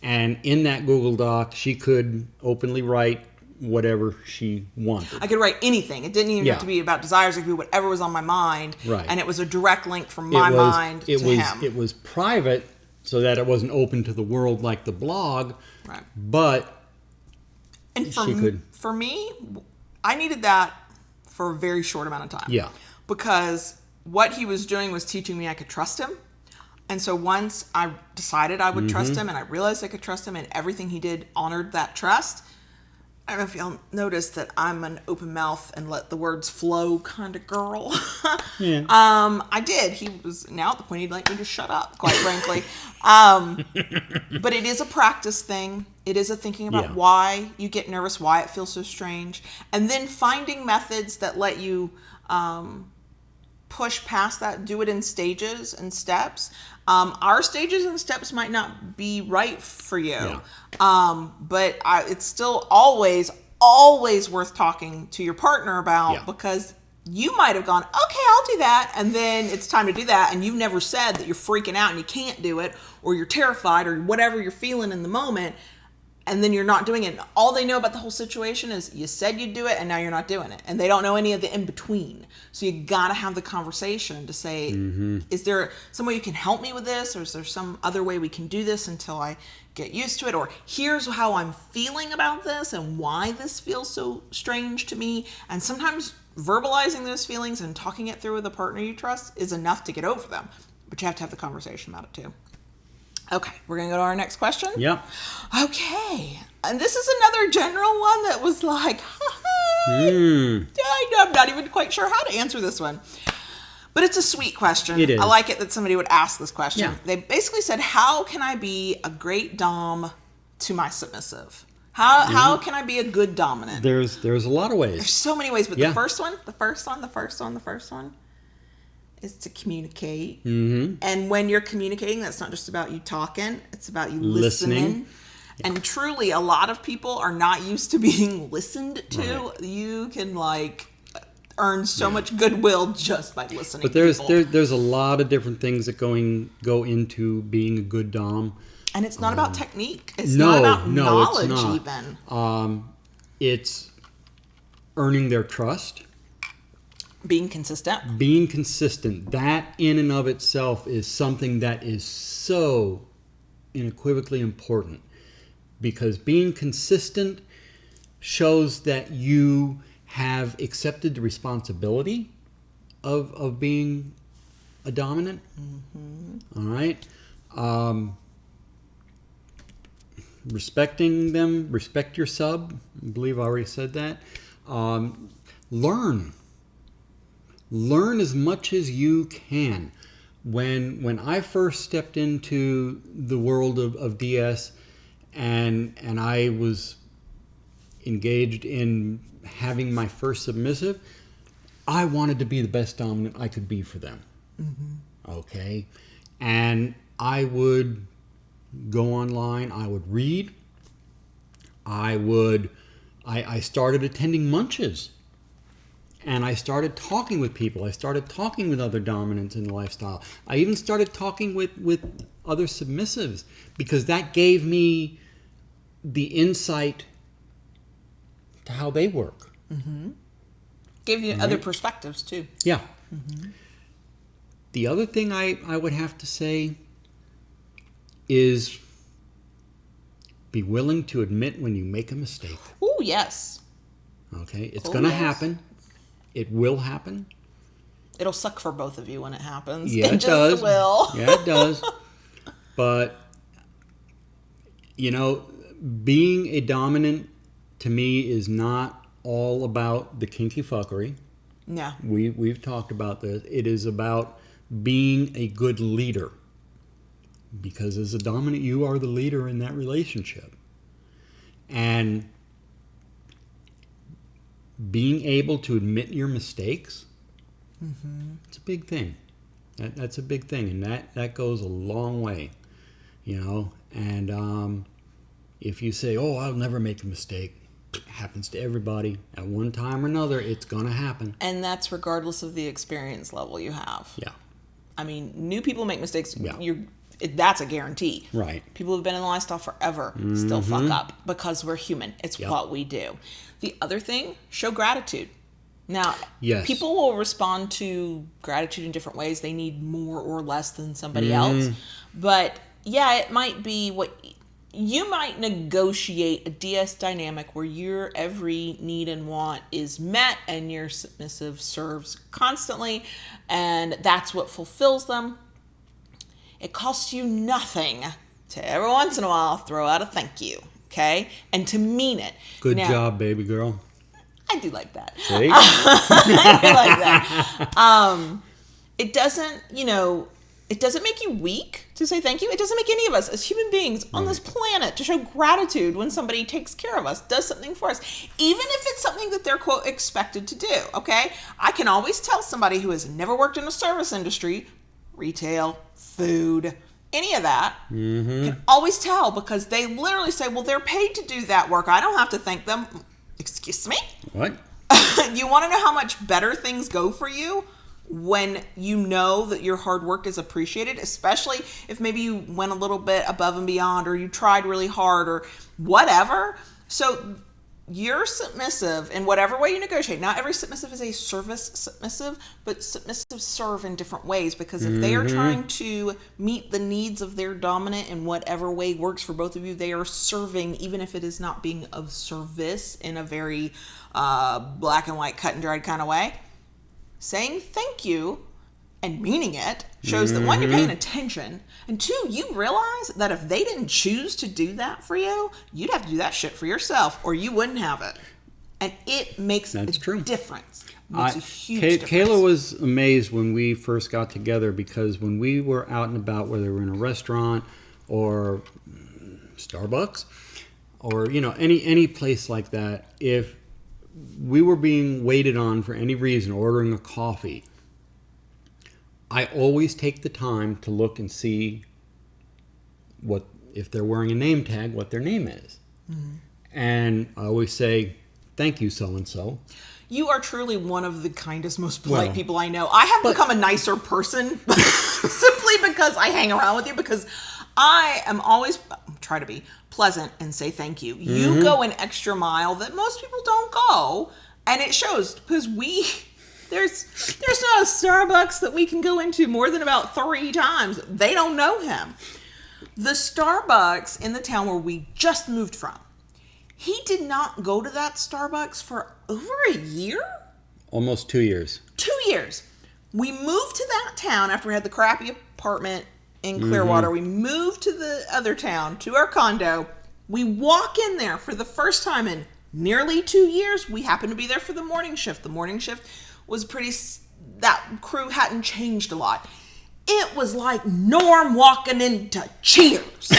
And in that Google Doc, she could openly write whatever she wanted. I could write anything. It didn't even have to be about desires. It could be whatever was on my mind. Right. And it was a direct link from my mind to him. It was private, so that it wasn't open to the world like the blog. Right. But and for me, I needed that for a very short amount of time. Yeah. Because what he was doing was teaching me I could trust him. And so once I decided I would trust him, and I realized I could trust him, and everything he did honored that trust, I don't know if y'all noticed that I'm an open mouth and let the words flow kind of girl. Yeah. I did. He was now at the point he'd like me to shut up, quite frankly. But it is a practice thing. It is a thinking about why you get nervous, why it feels so strange. And then finding methods that let you push past that, do it in stages and steps. Our stages and steps might not be right for you. But it's still always worth talking to your partner about, because you might have gone, okay, I'll do that. And then it's time to do that. And you've never said that you're freaking out and you can't do it, or you're terrified, or whatever you're feeling in the moment. And then you're not doing it. All they know about the whole situation is you said you'd do it and now you're not doing it. And they don't know any of the in between. So you got to have the conversation to say, is there some way you can help me with this? Or is there some other way we can do this until I get used to it? Or here's how I'm feeling about this and why this feels so strange to me. And sometimes verbalizing those feelings and talking it through with a partner you trust is enough to get over them. But you have to have the conversation about it too. Okay, we're going to go to our next question. Yep. Okay. And this is another general one that was like, I'm not even quite sure how to answer this one. But it's a sweet question. It is. I like it that somebody would ask this question. Yeah. They basically said, how can I be a great dom to my submissive? How can I be a good dominant? There's a lot of ways. There's so many ways, but the first one is to communicate. And when you're communicating, that's not just about you talking, it's about you listening. And truly, a lot of people are not used to being listened to. Right. You can earn so much goodwill just by listening. But there's a lot of different things that go into being a good dom. And it's not about technique. It's not about knowledge, it's not. Even. It's earning their trust. Being consistent. Being consistent. That in and of itself is something that is so unequivocally important. Because being consistent shows that you have accepted the responsibility of being a dominant. All right? Respecting them. Respect your sub. I believe I already said that. Learn as much as you can. When I first stepped into the world of DS and I was engaged in having my first submissive, I wanted to be the best dominant I could be for them. Okay? And I would go online, I would read, I started attending Munches. And I started talking with people. I started talking with other dominants in the lifestyle. I even started talking with other submissives because that gave me the insight to how they work. Mm-hmm. Gave you other perspectives too. Yeah. Mm-hmm. The other thing I would have to say is be willing to admit when you make a mistake. Oh, yes. Okay? It's going to happen. It will happen. It'll suck for both of you when it happens. Yeah, it does. Will. Yeah, it does. But, you know, being a dominant to me is not all about the kinky fuckery. No. We've talked about this. It is about being a good leader. Because as a dominant, you are the leader in that relationship. And being able to admit your mistakes, it's a big thing. That's a big thing. And that goes a long way, you know. And if you say, oh, I'll never make a mistake, it happens to everybody. At one time or another, it's going to happen. And that's regardless of the experience level you have. Yeah. I mean, new people make mistakes. Yeah. That's a guarantee. Right. People who've been in the lifestyle forever still fuck up because we're human. It's what we do. The other thing, show gratitude. Now, people will respond to gratitude in different ways. They need more or less than somebody else. But yeah, it might be what you might negotiate a DS dynamic where your every need and want is met and your submissive serves constantly, and that's what fulfills them. It costs you nothing to every once in a while throw out a thank you, okay? And to mean it. Good job, baby girl. I do like that. See? I do like that. It doesn't, it doesn't make you weak to say thank you. It doesn't make any of us as human beings on this planet to show gratitude when somebody takes care of us, does something for us, even if it's something that they're, quote, expected to do, okay? I can always tell somebody who has never worked in a service industry, retail, food, any of that, can always tell because they literally say, well, they're paid to do that work. I don't have to thank them. Excuse me? What? You want to know how much better things go for you when you know that your hard work is appreciated, especially if maybe you went a little bit above and beyond or you tried really hard or whatever. So you're submissive in whatever way you negotiate. Not every submissive is a service submissive, but submissives serve in different ways because if they are trying to meet the needs of their dominant in whatever way works for both of you, they are serving, even if it is not being of service in a very black and white, cut and dried kind of way. Saying thank you and meaning it shows that one, you're paying attention, and two, you realize that if they didn't choose to do that for you, you'd have to do that shit for yourself or you wouldn't have it. And it makes a difference. It makes a huge difference. Kayla was amazed when we first got together because when we were out and about, whether we're in a restaurant or Starbucks or, any place like that, if we were being waited on for any reason, ordering a coffee, I always take the time to look and see what, if they're wearing a name tag, what their name is. And I always say, thank you, so-and-so. You are truly one of the kindest, most polite people I know. I have become a nicer person simply because I hang around with you, because I am always try to be pleasant and say thank you. You go an extra mile that most people don't go, and it shows because there's not a Starbucks that we can go into more than about 3 times. They don't know him. The Starbucks in the town where we just moved from, he did not go to that Starbucks for over a year? Almost 2 years. 2 years. We moved to that town after we had the crappy apartment in Clearwater. We moved to the other town, to our condo. We walk in there for the first time in nearly 2 years. We happened to be there for the morning shift. The morning shift was that crew hadn't changed a lot. It was like Norm walking into Cheers.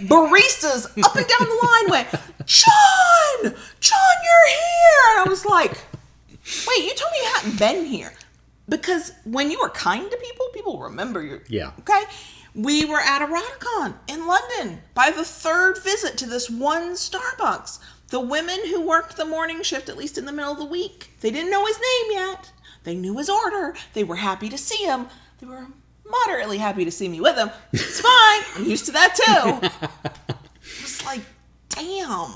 Baristas up and down the line went, John, you're here. And I was like, wait, you told me you hadn't been here. Because when you are kind to people, people remember you. Yeah. Okay? We were at Eroticon in London by the 3rd visit to this one Starbucks. The women who worked the morning shift, at least in the middle of the week, they didn't know his name yet. They knew his order. They were happy to see him. They were moderately happy to see me with him. It's fine. I'm used to that too. It was like, damn.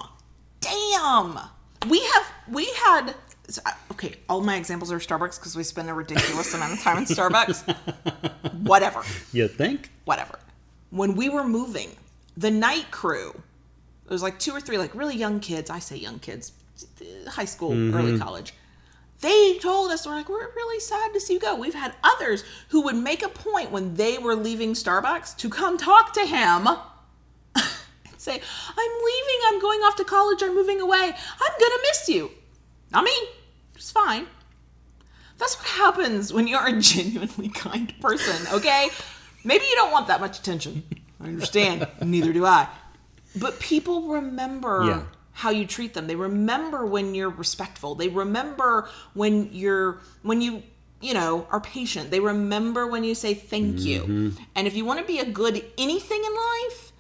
Okay, all my examples are Starbucks because we spend a ridiculous amount of time in Starbucks. Whatever. You think? Whatever. When we were moving, the night crew, it was like 2 or 3 like really young kids. I say young kids, high school, early college. They told us, we're really sad to see you go. We've had others who would make a point when they were leaving Starbucks to come talk to him and say, I'm leaving, I'm going off to college, I'm moving away. I'm going to miss you. Not me. It's fine. That's what happens when you're a genuinely kind person, okay? Maybe you don't want that much attention. I understand. Neither do I. But people remember how you treat them. They remember when you're respectful. They remember when you are patient. They remember when you say thank you. And if you want to be a good anything in life,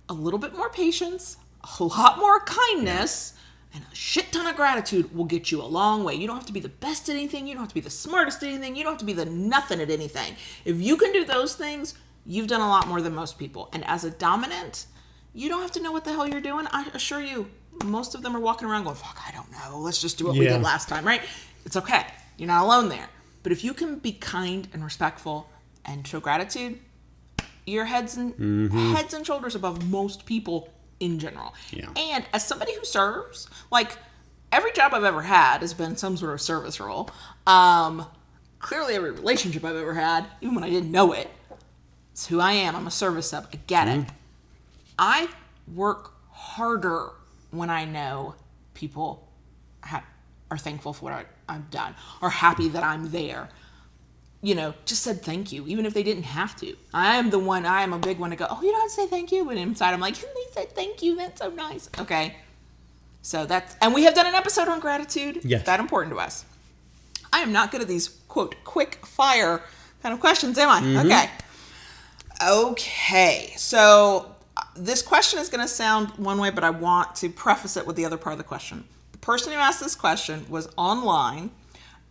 a little bit more patience, a lot more kindness, and a shit ton of gratitude will get you a long way. You don't have to be the best at anything. You don't have to be the smartest at anything. You don't have to be the nothing at anything. If you can do those things, you've done a lot more than most people. And as a dominant, you don't have to know what the hell you're doing. I assure you, most of them are walking around going, fuck, I don't know. Let's just do what we did last time, right? It's okay. You're not alone there. But if you can be kind and respectful and show gratitude, you're heads and shoulders above most people in general. Yeah. And as somebody who serves, like every job I've ever had has been some sort of service role. Clearly every relationship I've ever had, even when I didn't know it, it's who I am. I'm a service sub. I get it. I work harder when I know people are thankful for what I've done, are happy that I'm there. Just said thank you, even if they didn't have to. I am a big one to go, oh, you don't have to say thank you. But inside I'm like, they said thank you. That's so nice. Okay. So and we have done an episode on gratitude. Yes. It's that important to us. I am not good at these, quote, quick fire kind of questions, am I? Okay. So this question is going to sound one way, but I want to preface it with the other part of the question. The person who asked this question was online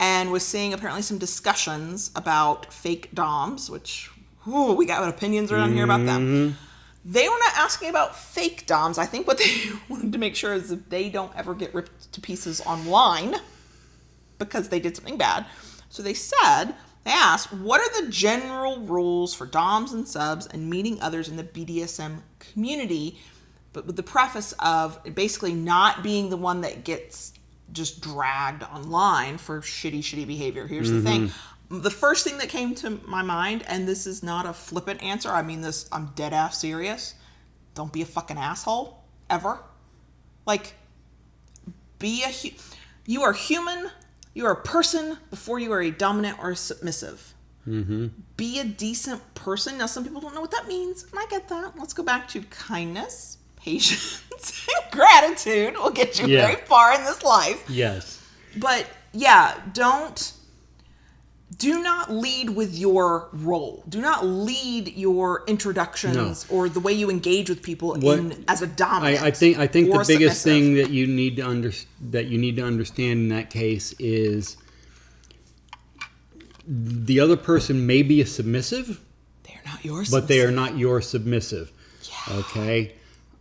and was seeing apparently some discussions about fake DOMs, which we got opinions around here about them. They were not asking about fake DOMs. I think what they wanted to make sure is that they don't ever get ripped to pieces online because they did something bad. So they asked, what are the general rules for DOMs and subs and meeting others in the BDSM community, but with the preface of basically not being the one that gets just dragged online for shitty behavior. Here's the thing. The first thing that came to my mind, and this is not a flippant answer, I mean this, I'm dead ass serious. Don't be a fucking asshole, ever. Like, you are human, you are a person before you are a dominant or a submissive. Be a decent person. Now, some people don't know what that means, and I get that. Let's go back to kindness, patience, and gratitude will get you very far in this life. Yes. But do not lead with your role. Do not lead your introductions or the way you engage with people as a dominant. I think the biggest thing that you need to understand in that case is the other person may be a submissive. They're not yours. But they are not your submissive. Yeah. Okay.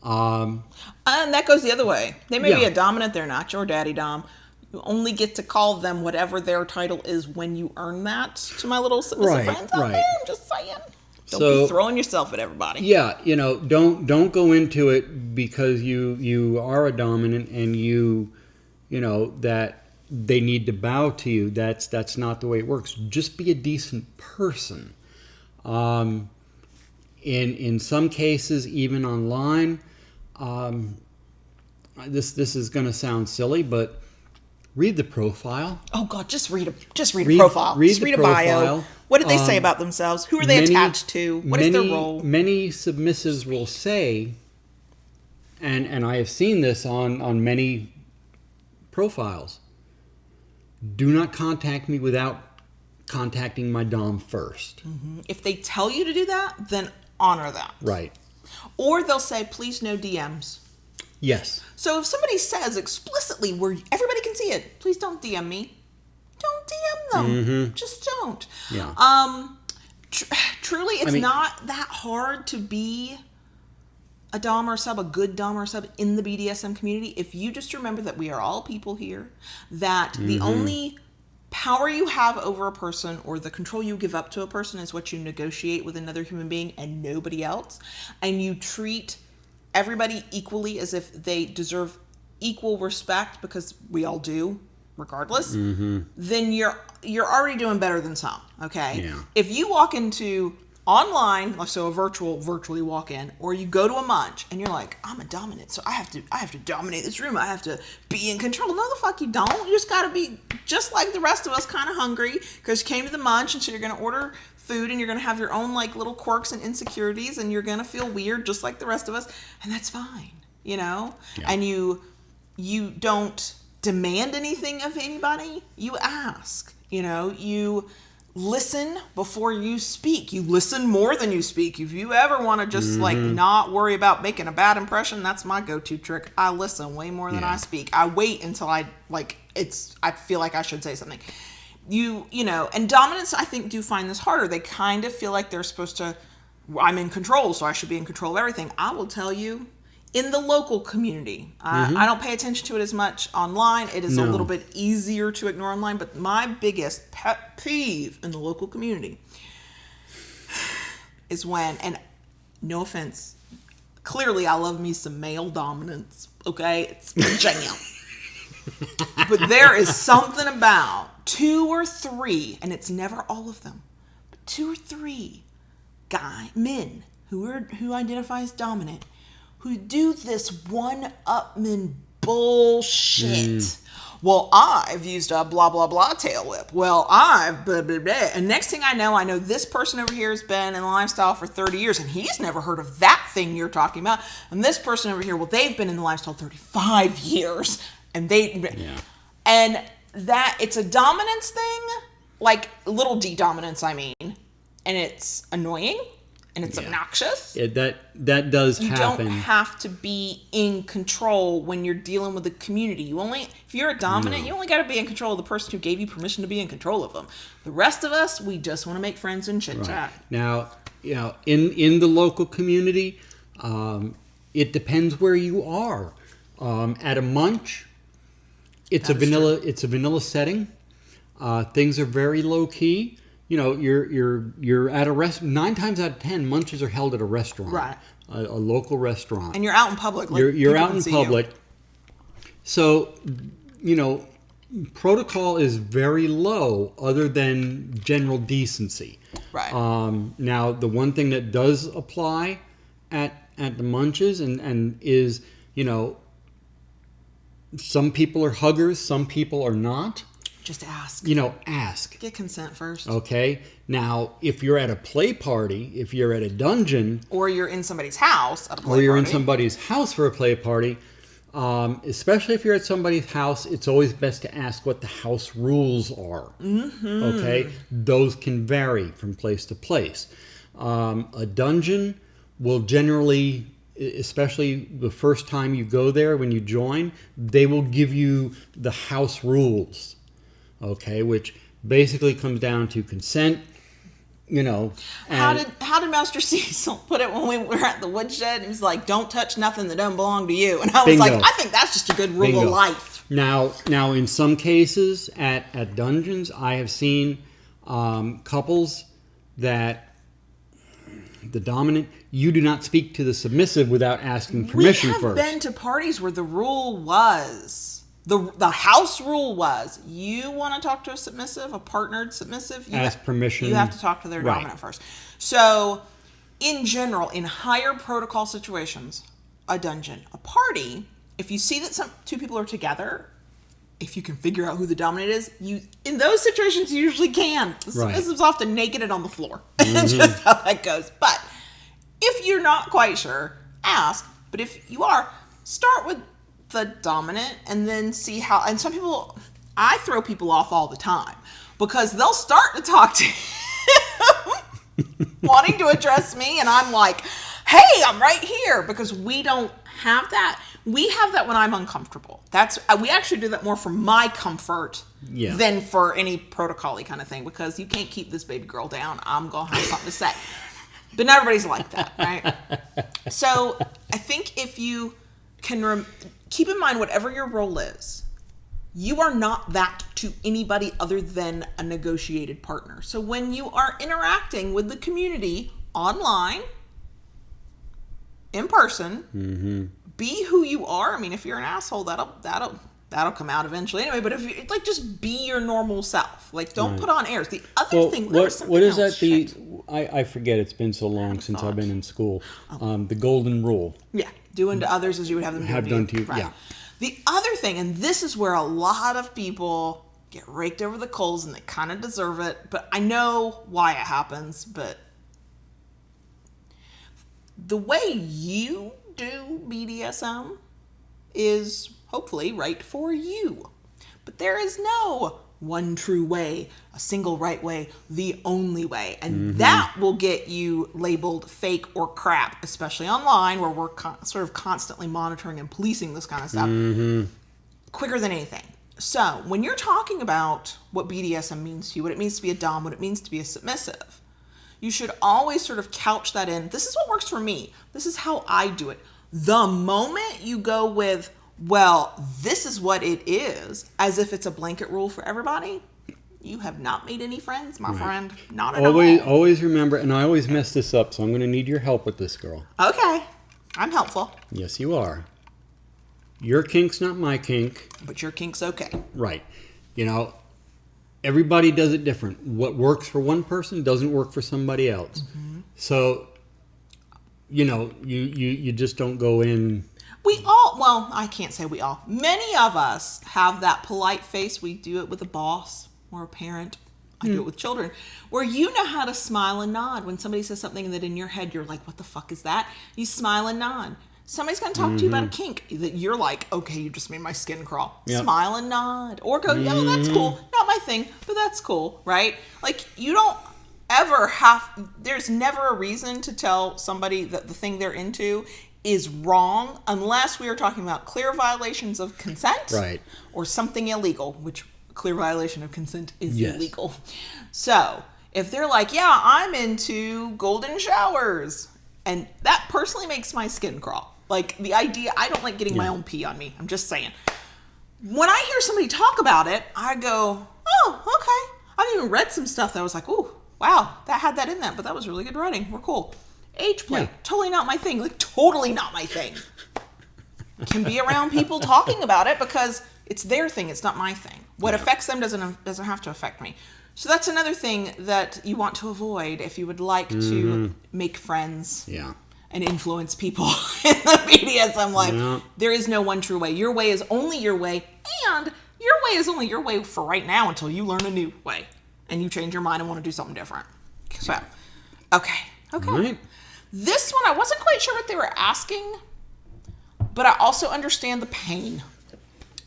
And that goes the other way. They may be a dominant. They're not your daddy dom. You only get to call them whatever their title is when you earn that. To my little submissive friends out there, I'm just saying. Don't be throwing yourself at everybody. Yeah, don't go into it because you are a dominant and that they need to bow to you. That's not the way it works. Just be a decent person. In some cases, even online, this is going to sound silly, but read the profile. Oh God, just read a profile. Just read a bio. What did they say about themselves? Who are they attached to? What is their role? Many submissives will say, and I have seen this on many profiles, do not contact me without contacting my dom first. If they tell you to do that, then honor that. Right. Or they'll say, please no DMs. Yes. So if somebody says explicitly where everybody can see it, please don't DM me. Don't DM them. Mm-hmm. Just don't. Yeah. Truly, it's not that hard to be a dom or sub, a good dom or sub in the BDSM community. If you just remember that we are all people here, that the only power you have over a person or the control you give up to a person is what you negotiate with another human being and nobody else, and you treat everybody equally as if they deserve equal respect, because we all do, regardless, then you're already doing better than some, okay? Yeah. If you walk into online, so a virtually walk in, or you go to a Munch and you're like, I'm a dominant, so I have to dominate this room. I have to be in control. No, the fuck you don't. You just got to be just like the rest of us, kind of hungry because you came to the Munch, and so you're going to order food and you're going to have your own like little quirks and insecurities, and you're going to feel weird just like the rest of us, and that's fine, you know? Yeah. And you don't demand anything of anybody. You ask, you know, you listen before you speak. You listen more than you speak. If you ever want to just like not worry about making a bad impression, that's my go-to trick. I listen way more than I speak. I wait until I feel like I should say something. You know, and dominants, I think, do find this harder. They kind of feel like they're supposed to, I'm in control, so I should be in control of everything. I will tell you, in the local community, I don't pay attention to it as much online. It is a little bit easier to ignore online, but my biggest pet peeve in the local community is when, and no offense, clearly I love me some male dominance, okay? It's my jam. But there is something about 2 or 3, and it's never all of them, but 2 or 3 men who identify as dominant, who do this one-upman bullshit. Well, I've used a blah, blah, blah tail whip. Well, I've blah, blah, blah. And next thing I know this person over here has been in the lifestyle for 30 years, and he's never heard of that thing you're talking about. And this person over here, well, they've been in the lifestyle 35 years. And and that, it's a dominance thing, like little d dominance, I mean. And it's annoying. And it's obnoxious. Yeah, that does happen. You don't have to be in control when you're dealing with the community. If you're a dominant, you only got to be in control of the person who gave you permission to be in control of them. The rest of us, we just want to make friends and chit chat. Now, you know, in the local community, it depends where you are. At a Munch, it's a vanilla setting. Things are very low key. You know, you're at a 9 times out of 10, Munches are held at a restaurant, right? A local restaurant, and you're out in public. Like, you're out in public, so you know, protocol is very low, other than general decency. Right. Now, the one thing that does apply at the Munches and is, you know, some people are huggers, some people are not. Just ask. You know, ask. Get consent first. Okay. Now, if you're at a play party, if you're at a dungeon, or you're in somebody's house at a play party, or you're in somebody's house for a play party, especially if you're at somebody's house, it's always best to ask what the house rules are. Okay. Those can vary from place to place. A dungeon will generally, especially the first time you go there, when you join, they will give you the house rules. Okay, which basically comes down to consent, you know. How did Master Cecil put it when we were at the woodshed? He was like, "Don't touch nothing that doesn't belong to you." And I was like, I think that's just a good rule of life. Now, in some cases at dungeons, I have seen couples that the dominant, you do not speak to the submissive without asking permission first. We have been to parties where the rule was. The house rule was, you want to talk to a submissive, a partnered submissive, ask permission. You have to talk to their dominant first. So, in general, in higher protocol situations, a dungeon, a party, if you see that 2 people are together, if you can figure out who the dominant is, in those situations you usually can. The submissive's often naked and on the floor. That's just how that goes. But if you're not quite sure, ask. But if you are, start with the dominant and then see how. And some people, I throw people off all the time because they'll start to talk to him wanting to address me, and I'm like, hey, I'm right here, because we don't have that. We have that when I'm uncomfortable. We actually do that more for my comfort than for any protocol-y kind of thing, because you can't keep this baby girl down. I'm going to have something to say. But not everybody's like that, right? So I think if you can keep in mind whatever your role is, you are not that to anybody other than a negotiated partner. So when you are interacting with the community online, in person, be who you are. I mean, if you're an asshole, that'll come out eventually anyway. But if you like, just be your normal self. Like, don't put on airs. The other thing. What is that? I forget. It's been so long since I've been in school. The golden rule. Yeah, do unto others as you would have them done to you. Right. Yeah. The other thing, and this is where a lot of people get raked over the coals, and they kind of deserve it. But I know why it happens. But the way you do BDSM is hopefully right for you. But there is no one true way, a single right way, the only way. And that will get you labeled fake or crap, especially online, where we're sort of constantly monitoring and policing this kind of stuff quicker than anything. So when you're talking about what BDSM means to you, what it means to be a dom, what it means to be a submissive, you should always sort of couch that in. This is what works for me. This is how I do it. The moment you go with, well, this is what it is, as if it's a blanket rule for everybody, you have not made any friends, my friend. Not at all. Always remember, and I always mess this up, so I'm going to need your help with this, girl. Okay. I'm helpful. Yes, you are. Your kink's not my kink. But your kink's okay. Right. You know, everybody does it different. What works for one person doesn't work for somebody else. So, you know, you just don't go in. Well, I can't say we all. Many of us have that polite face. We do it with a boss or a parent. I do it with children, where you know how to smile and nod. When somebody says something that in your head you're like, what the fuck is that? You smile and nod. Somebody's going to talk to you about a kink that you're like, okay, you just made my skin crawl. Yep. Smile and nod. Or go, oh, that's cool. Not my thing, but that's cool, right? Like, you don't ever there's never a reason to tell somebody that the thing they're into is wrong, unless we are talking about clear violations of consent, right, or something illegal, which clear violation of consent is illegal. So if they're like, yeah, I'm into golden showers, and that personally makes my skin crawl. Like, the idea, I don't like getting my own pee on me. I'm just saying. When I hear somebody talk about it, I go, oh, okay. I've even read some stuff that was like, ooh, wow, that had that in that, but that was really good writing. We're cool. Age play, totally not my thing. Like, totally not my thing. Can be around people talking about it because it's their thing. It's not my thing. What affects them doesn't have to affect me. So that's another thing that you want to avoid if you would like to make friends and influence people in the BDSM life. Yeah. There is no one true way. Your way is only your way, and your way is only your way for right now until you learn a new way and you change your mind and want to do something different. So, okay. Right. This one, I wasn't quite sure what they were asking, but I also understand the pain.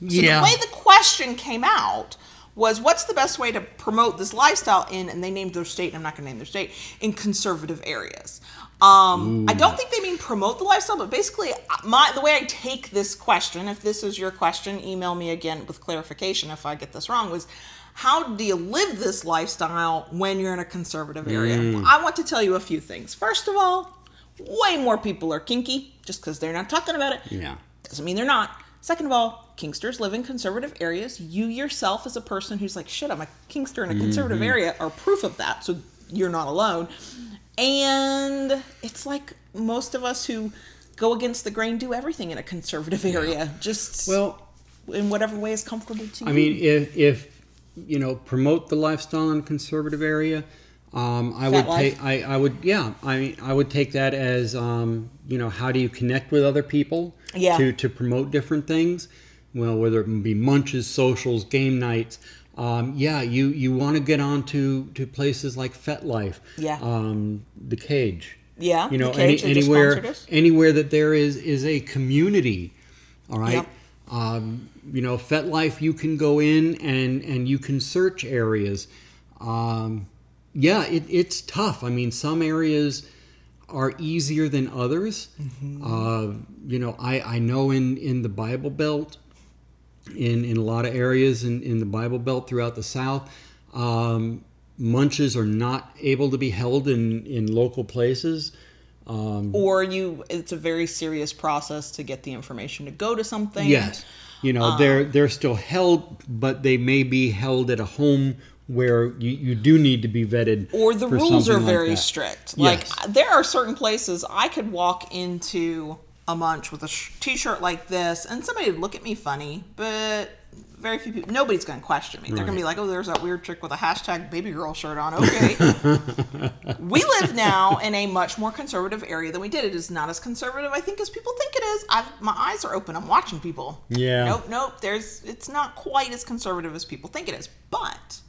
So the way the question came out was, what's the best way to promote this lifestyle in, and they named their state, and I'm not going to name their state, in conservative areas. I don't think they mean promote the lifestyle, but basically the way I take this question, if this is your question, email me again with clarification if I get this wrong, was how do you live this lifestyle when you're in a conservative area? I want to tell you a few things. First of all, way more people are kinky. Just because they're not talking about it doesn't mean they're not. Second of all, kinksters live in conservative areas. You yourself as a person who's like, shit, I'm a kinkster in a conservative area, are proof of that, so you're not alone. And it's like most of us who go against the grain do everything in a conservative area, just in whatever way is comfortable to you. I mean, if you know, promote the lifestyle in a conservative area, I would take that as you know, how do you connect with other people to promote different things? Well, whether it be munches, socials, game nights. You want to get on to places like FetLife, the Cage. Yeah, you know, the Cage, anywhere that there is a community. All right. Yep. You know, FetLife, you can go in and you can search areas. It's tough. I mean, some areas are easier than others. I know in the Bible Belt, in a lot of areas in the Bible Belt throughout the South, munches are not able to be held in local places. It's a very serious process to get the information to go to something. Yes. They're still held, but they may be held at a home where you do need to be vetted. Or the rules are very like strict. Yes. Like, there are certain places I could walk into a munch with a t-shirt like this, and somebody would look at me funny, but very few people, nobody's going to question me. They're going to be like, oh, there's that weird chick with a hashtag baby girl shirt on. Okay. We live now in a much more conservative area than we did. It is not as conservative, I think, as people think it is. My eyes are open. I'm watching people. Yeah. Nope. It's not quite as conservative as people think it is. But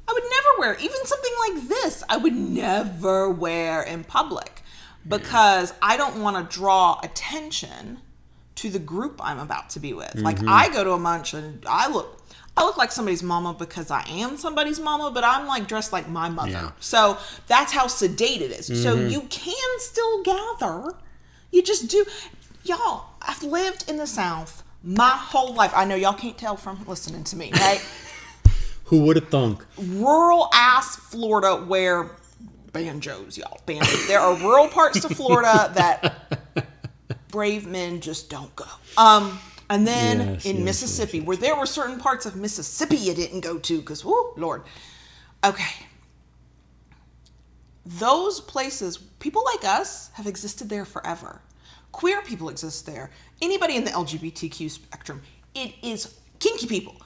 I would never wear, even something like this, I would never wear in public because I don't want to draw attention to the group I'm about to be with. Like, I go to a munch and I look like somebody's mama because I am somebody's mama, but I'm like dressed like my mother. Yeah. So that's how sedate it is. So you can still gather. You just do. Y'all, I've lived in the South my whole life. I know y'all can't tell from listening to me, right? Who would have thunk? Rural ass Florida where banjos, y'all. Banjos. There are rural parts to Florida that brave men just don't go. And then in Mississippi, where there were certain parts of Mississippi you didn't go to because, whoo, Lord. Okay. Those places, people like us have existed there forever. Queer people exist there. Anybody in the LGBTQ spectrum. It is kinky people.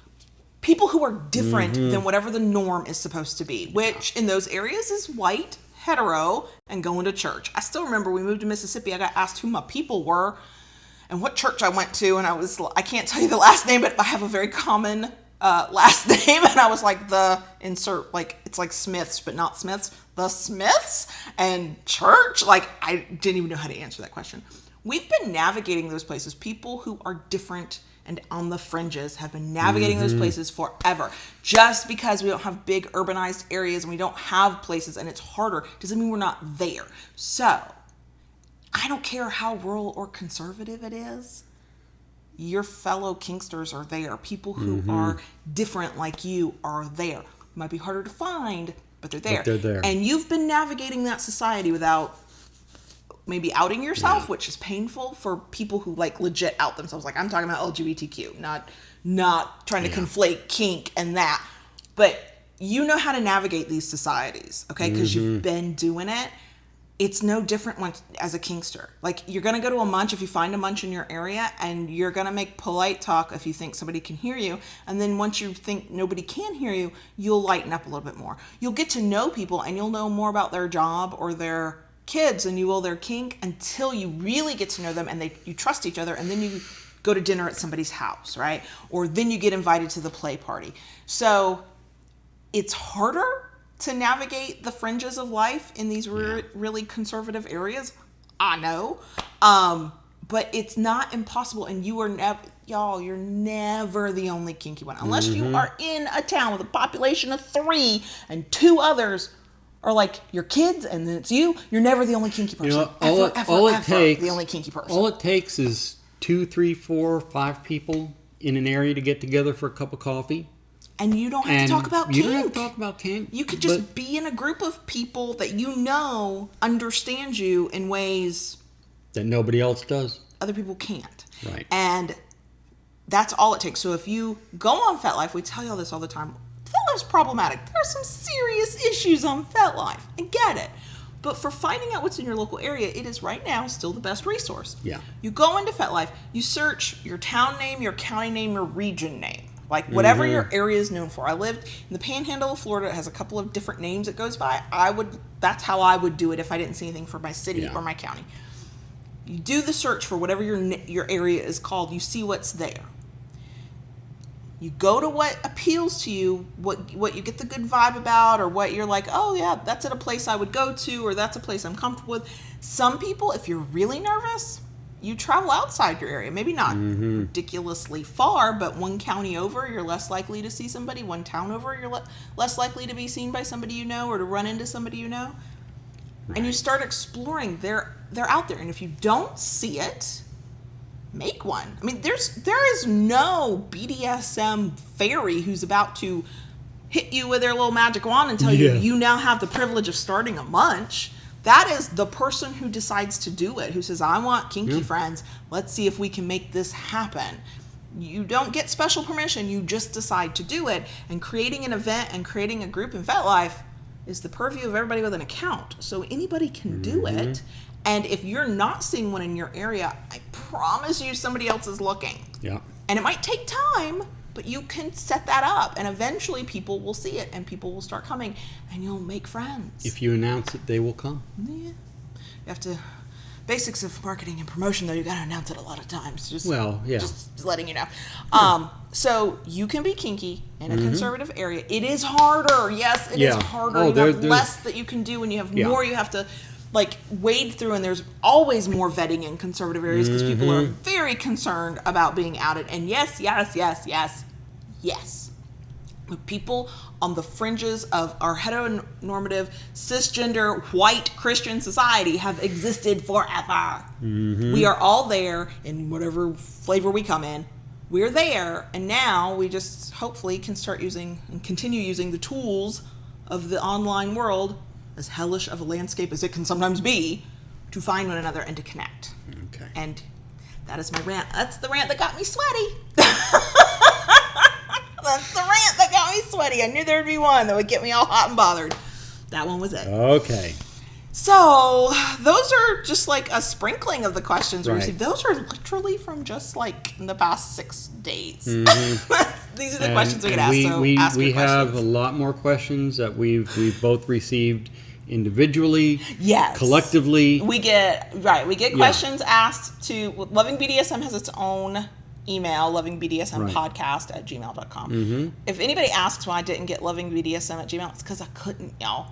People who are different than whatever the norm is supposed to be, which in those areas is white, hetero, and going to church. I still remember we moved to Mississippi, I got asked who my people were and what church I went to, and I can't tell you the last name, but I have a very common last name, and I was like it's like Smiths, but not Smiths, the Smiths, and church, like I didn't even know how to answer that question. We've been navigating those places. People who are different and on the fringes have been navigating those places forever. Just because we don't have big urbanized areas and we don't have places and it's harder doesn't mean we're not there. So I don't care how rural or conservative it is. Your fellow kinksters are there. People who are different like you are there. Might be harder to find, but they're there. But they're there. And you've been navigating that society without maybe outing yourself, which is painful for people who like legit out themselves. Like, I'm talking about LGBTQ, not trying to conflate kink and that. But you know how to navigate these societies, okay? Because you've been doing it. It's no different as a kinkster. Like, you're going to go to a munch if you find a munch in your area, and you're going to make polite talk if you think somebody can hear you. And then once you think nobody can hear you, you'll lighten up a little bit more. You'll get to know people, and you'll know more about their job or their kids than you will their kink until you really get to know them and you trust each other, and then you go to dinner at somebody's house, right? Or then you get invited to the play party. So it's harder to navigate the fringes of life in these really conservative areas. I know. But it's not impossible, and you are you're never the only kinky one. Unless you are in a town with a population of 3 and 2 others are like your kids, and then it's you. You're never the only kinky person. Ever the only kinky person. All it takes is 2, 3, 4, 5 people in an area to get together for a cup of coffee. And you don't have to talk about kink. You don't have to talk about kink. You could just be in a group of people that you know understand you in ways that nobody else does. Other people can't. Right. And that's all it takes. So if you go on FetLife, we tell you all this all the time. FetLife's problematic. There are some serious issues on FetLife. I get it. But for finding out what's in your local area, it is right now still the best resource. Yeah. You go into FetLife, you search your town name, your county name, your region name. Like whatever your area is known for. I lived in the Panhandle of Florida. It has a couple of different names it goes by. That's how I would do it if I didn't see anything for my city or my county. You do the search for whatever your area is called. You see what's there. You go to what appeals to you, what you get the good vibe about, or what you're like, oh yeah, that's at a place I would go to, or that's a place I'm comfortable with. Some people, if you're really nervous, you travel outside your area. Maybe not ridiculously far, but one county over, you're less likely to see somebody. One town over, you're less likely to be seen by somebody you know or to run into somebody you know. and you start exploring. They're out there, and if you don't see it, make one. I mean, there is no BDSM fairy who's about to hit you with their little magic wand and tell you now have the privilege of starting a Munch. That is the person who decides to do it, who says, I want kinky friends. Let's see if we can make this happen. You don't get special permission. You just decide to do it. And creating an event and creating a group in FetLife is the purview of everybody with an account. So anybody can do it. And if you're not seeing one in your area, I promise you somebody else is looking. Yeah. And it might take time, but you can set that up. And eventually people will see it and people will start coming and you'll make friends. If you announce it, they will come. Yeah. You have to... Basics of marketing and promotion, though, you got to announce it a lot of times. Just letting you know. So you can be kinky in a conservative area. It is harder. Yes, it is harder. You have less that you can do. When you have more, you have to wade through. And there's always more vetting in conservative areas because people are very concerned about being outed. And yes. But people on the fringes of our heteronormative, cisgender, white Christian society have existed forever. We are all there in whatever flavor we come in. We're there, and now we just hopefully can start using and continue using the tools of the online world, as hellish of a landscape as it can sometimes be, to find one another and to connect. Okay. And that is my rant. That's the rant that got me sweaty. That's the rant that got me sweaty. I knew there'd be one that would get me all hot and bothered. That one was it. Okay. So those are just a sprinkling of the questions we received. Those are literally from just in the past 6 days. These are the questions we get asked. We have a lot more questions that we've both received individually, collectively. We get questions asked to Loving BDSM has its own email, lovingbdsmpodcast@gmail.com. If anybody asks why I didn't get lovingbdsm at gmail, it's because I couldn't, y'all.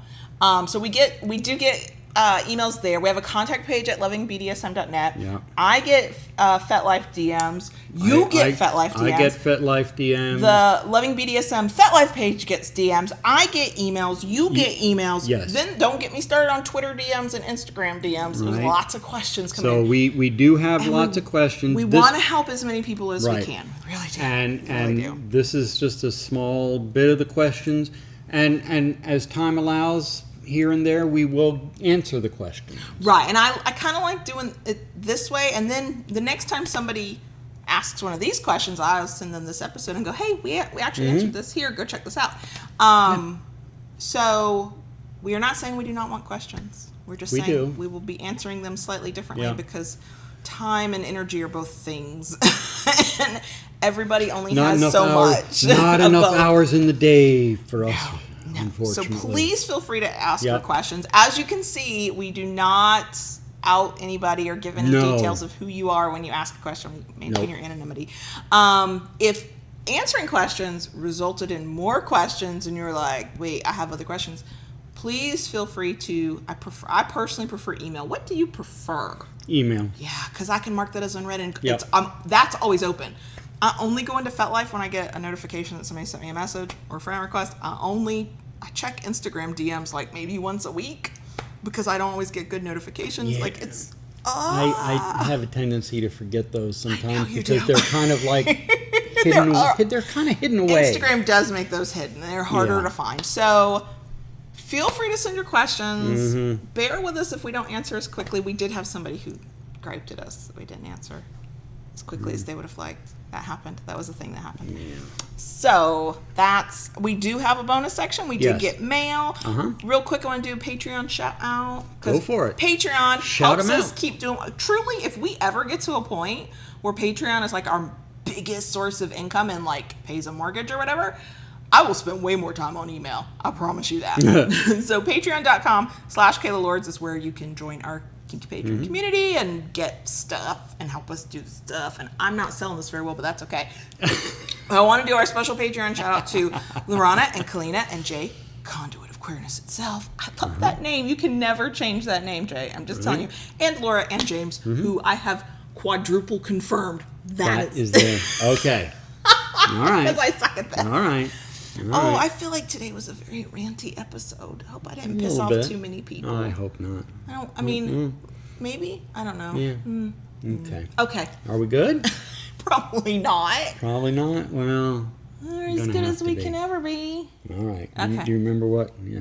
So we do get emails there. We have a contact page at lovingbdsm.net. Yeah. I get FetLife DMs. You get FetLife DMs. I get FetLife DMs. The Loving BDSM FetLife page gets DMs. I get emails. You get emails. Yes. Then don't get me started on Twitter DMs and Instagram DMs. There's lots of questions coming in. So we do have lots of questions. We want to help as many people as we can. We really do. And this is just a small bit of the questions. And as time allows, here and there, we will answer the questions. Right, and I kind of like doing it this way, and then the next time somebody asks one of these questions, I'll send them this episode and go, hey, we actually answered this here, go check this out. So we are not saying we do not want questions. We're just saying we will be answering them slightly differently because time and energy are both things. And everybody only has so much. Not enough hours in the day for us. So please feel free to ask your questions. As you can see, we do not out anybody or give any details of who you are when you ask a question. We maintain your anonymity. If answering questions resulted in more questions and you're like, wait, I have other questions, please feel free to, I personally prefer email. What do you prefer? Email. Yeah, because I can mark that as unread and that's always open. I only go into FetLife when I get a notification that somebody sent me a message or a friend request. I check Instagram DMs maybe once a week because I don't always get good notifications. Yeah. I have a tendency to forget those sometimes because they're kind of hidden. They're kind of hidden away. Instagram does make those hidden. They're harder to find. So feel free to send your questions. Bear with us if we don't answer as quickly. We did have somebody who griped at us that we didn't answer as quickly as they would have liked. That happened. That was the thing that happened. Yeah. So we do have a bonus section. We did get mail. Real quick, I want to do a Patreon shout out. Go for it. Patreon helps us keep doing. Truly, if we ever get to a point where Patreon is our biggest source of income and pays a mortgage or whatever, I will spend way more time on email. I promise you that. So patreon.com/Kayla-rants is where you can join our Kinky Patreon community and get stuff and help us do stuff. And I'm not selling this very well, but that's okay. I want to do our special Patreon shout out to Lorana and Kalina and Jay, Conduit of Queerness itself. I love that name. You can never change that name, Jay. I'm just telling you. And Laura and James, who I have quadruple confirmed that is there. Okay. All right. Because I suck at that. All right. Oh, I feel like today was a very ranty episode. I hope I didn't piss off too many people. I hope not. I mean, maybe? I don't know. Yeah. Okay. Are we good? Probably not. Probably not? Well, we're as good as we can ever be. All right. Okay. Do you remember what? Yeah.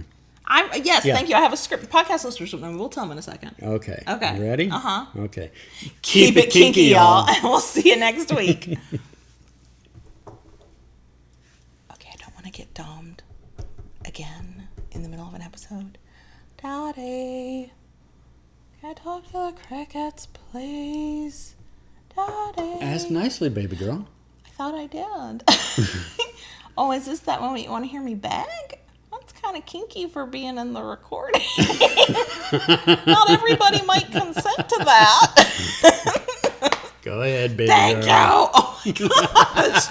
Yes, thank you. I have a script. The podcast listeners will know. We'll tell them in a second. Okay. Okay. You ready? Uh-huh. Okay. Keep it kinky, y'all. And we'll see you next week. Okay, I don't want to get domed again in the middle of an episode. Daddy, can I talk to the crickets, please? Daddy. Ask nicely, baby girl. I thought I did. Oh, is this that moment you want to hear me beg? That's kind of kinky for being in the recording. Not everybody might consent to that. Go ahead, baby Thank girl. you. Oh my gosh.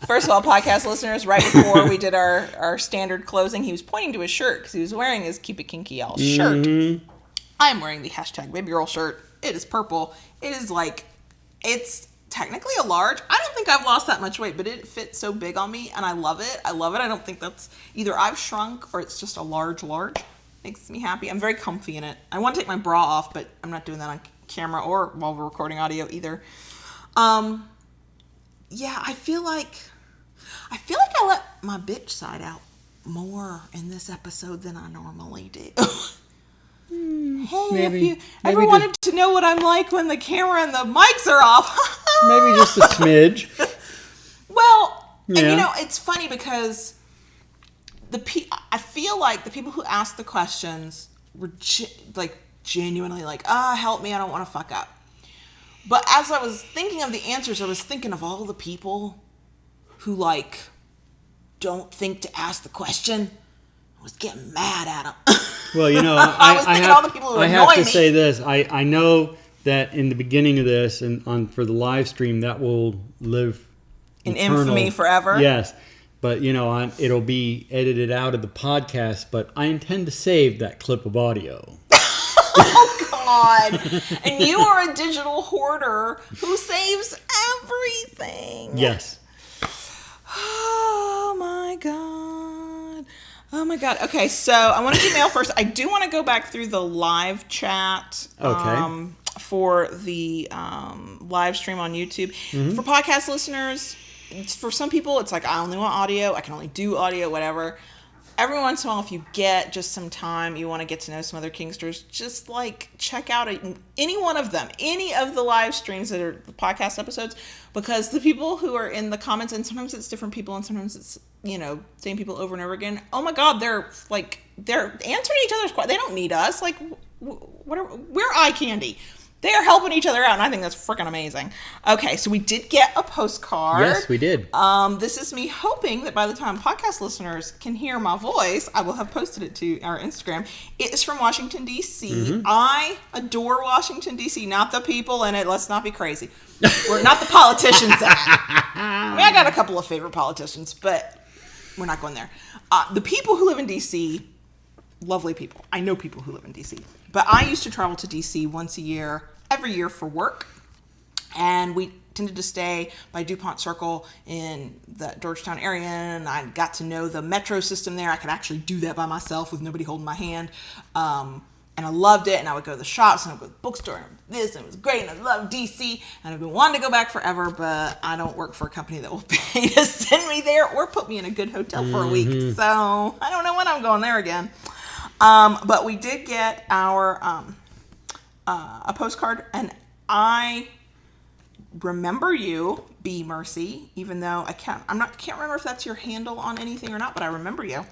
First of all, podcast listeners, right before we did our standard closing, he was pointing to his shirt because he was wearing his Keep It Kinky Y'all shirt. I'm wearing the hashtag baby girl shirt. It is purple. It is it's technically a large. I don't think I've lost that much weight, but it fits so big on me, and I love it. I don't think that's either I've shrunk or it's just a large. Makes me happy. I'm very comfy in it. I want to take my bra off, but I'm not doing that on camera or while we're recording audio either. Yeah, I feel like I let my bitch side out more in this episode than I normally do. Hey, if you ever wanted to know what I'm like when the camera and the mics are off. Maybe just a smidge. Well, and it's funny because I feel like the people who asked the questions were genuinely help me, I don't want to fuck up. But as I was thinking of the answers, I was thinking of all the people who don't think to ask the question. I was getting mad at them. Well, I was thinking all the people who annoy me. I have to say this. I know that in the beginning of this and for the live stream that will live in infamy forever. Yes, but it'll be edited out of the podcast. But I intend to save that clip of audio. Oh God! And you are a digital hoarder who saves everything. Yes. Oh my God. Oh my God. Okay, so I want to do mail first. I do want to go back through the live chat for the live stream on YouTube. Mm-hmm. For podcast listeners, for some people, it's like, I only want audio. I can only do audio, whatever. Every once in a while, if you get just some time, you want to get to know some other Kinksters, just check out any one of them, any of the live streams that are the podcast episodes, because the people who are in the comments, and sometimes it's different people and sometimes it's, same people over and over again. Oh my God, they're answering each other's questions. They don't need us. We're eye candy. They are helping each other out, and I think that's freaking amazing. Okay, so we did get a postcard. Yes, we did. This is me hoping that by the time podcast listeners can hear my voice, I will have posted it to our Instagram. It is from Washington, D.C. Mm-hmm. I adore Washington, D.C., not the people in it. Let's not be crazy. We're not the politicians in it. I got a couple of favorite politicians, but we're not going there. The people who live in D.C., lovely people. I know people who live in D.C., but I used to travel to D.C. every year for work, and we tended to stay by DuPont Circle in the Georgetown area, and I got to know the metro system there. I could actually do that by myself with nobody holding my hand, and I loved it, and I would go to the shops, and I would go to the bookstore, and this, and it was great, and I love D.C., and I've been wanting to go back forever, but I don't work for a company that will pay to send me there or put me in a good hotel for a week, so I don't know when I'm going there again. But we did get our a postcard, and I remember you, B Mercy, even though I can't remember if that's your handle on anything or not, but I remember you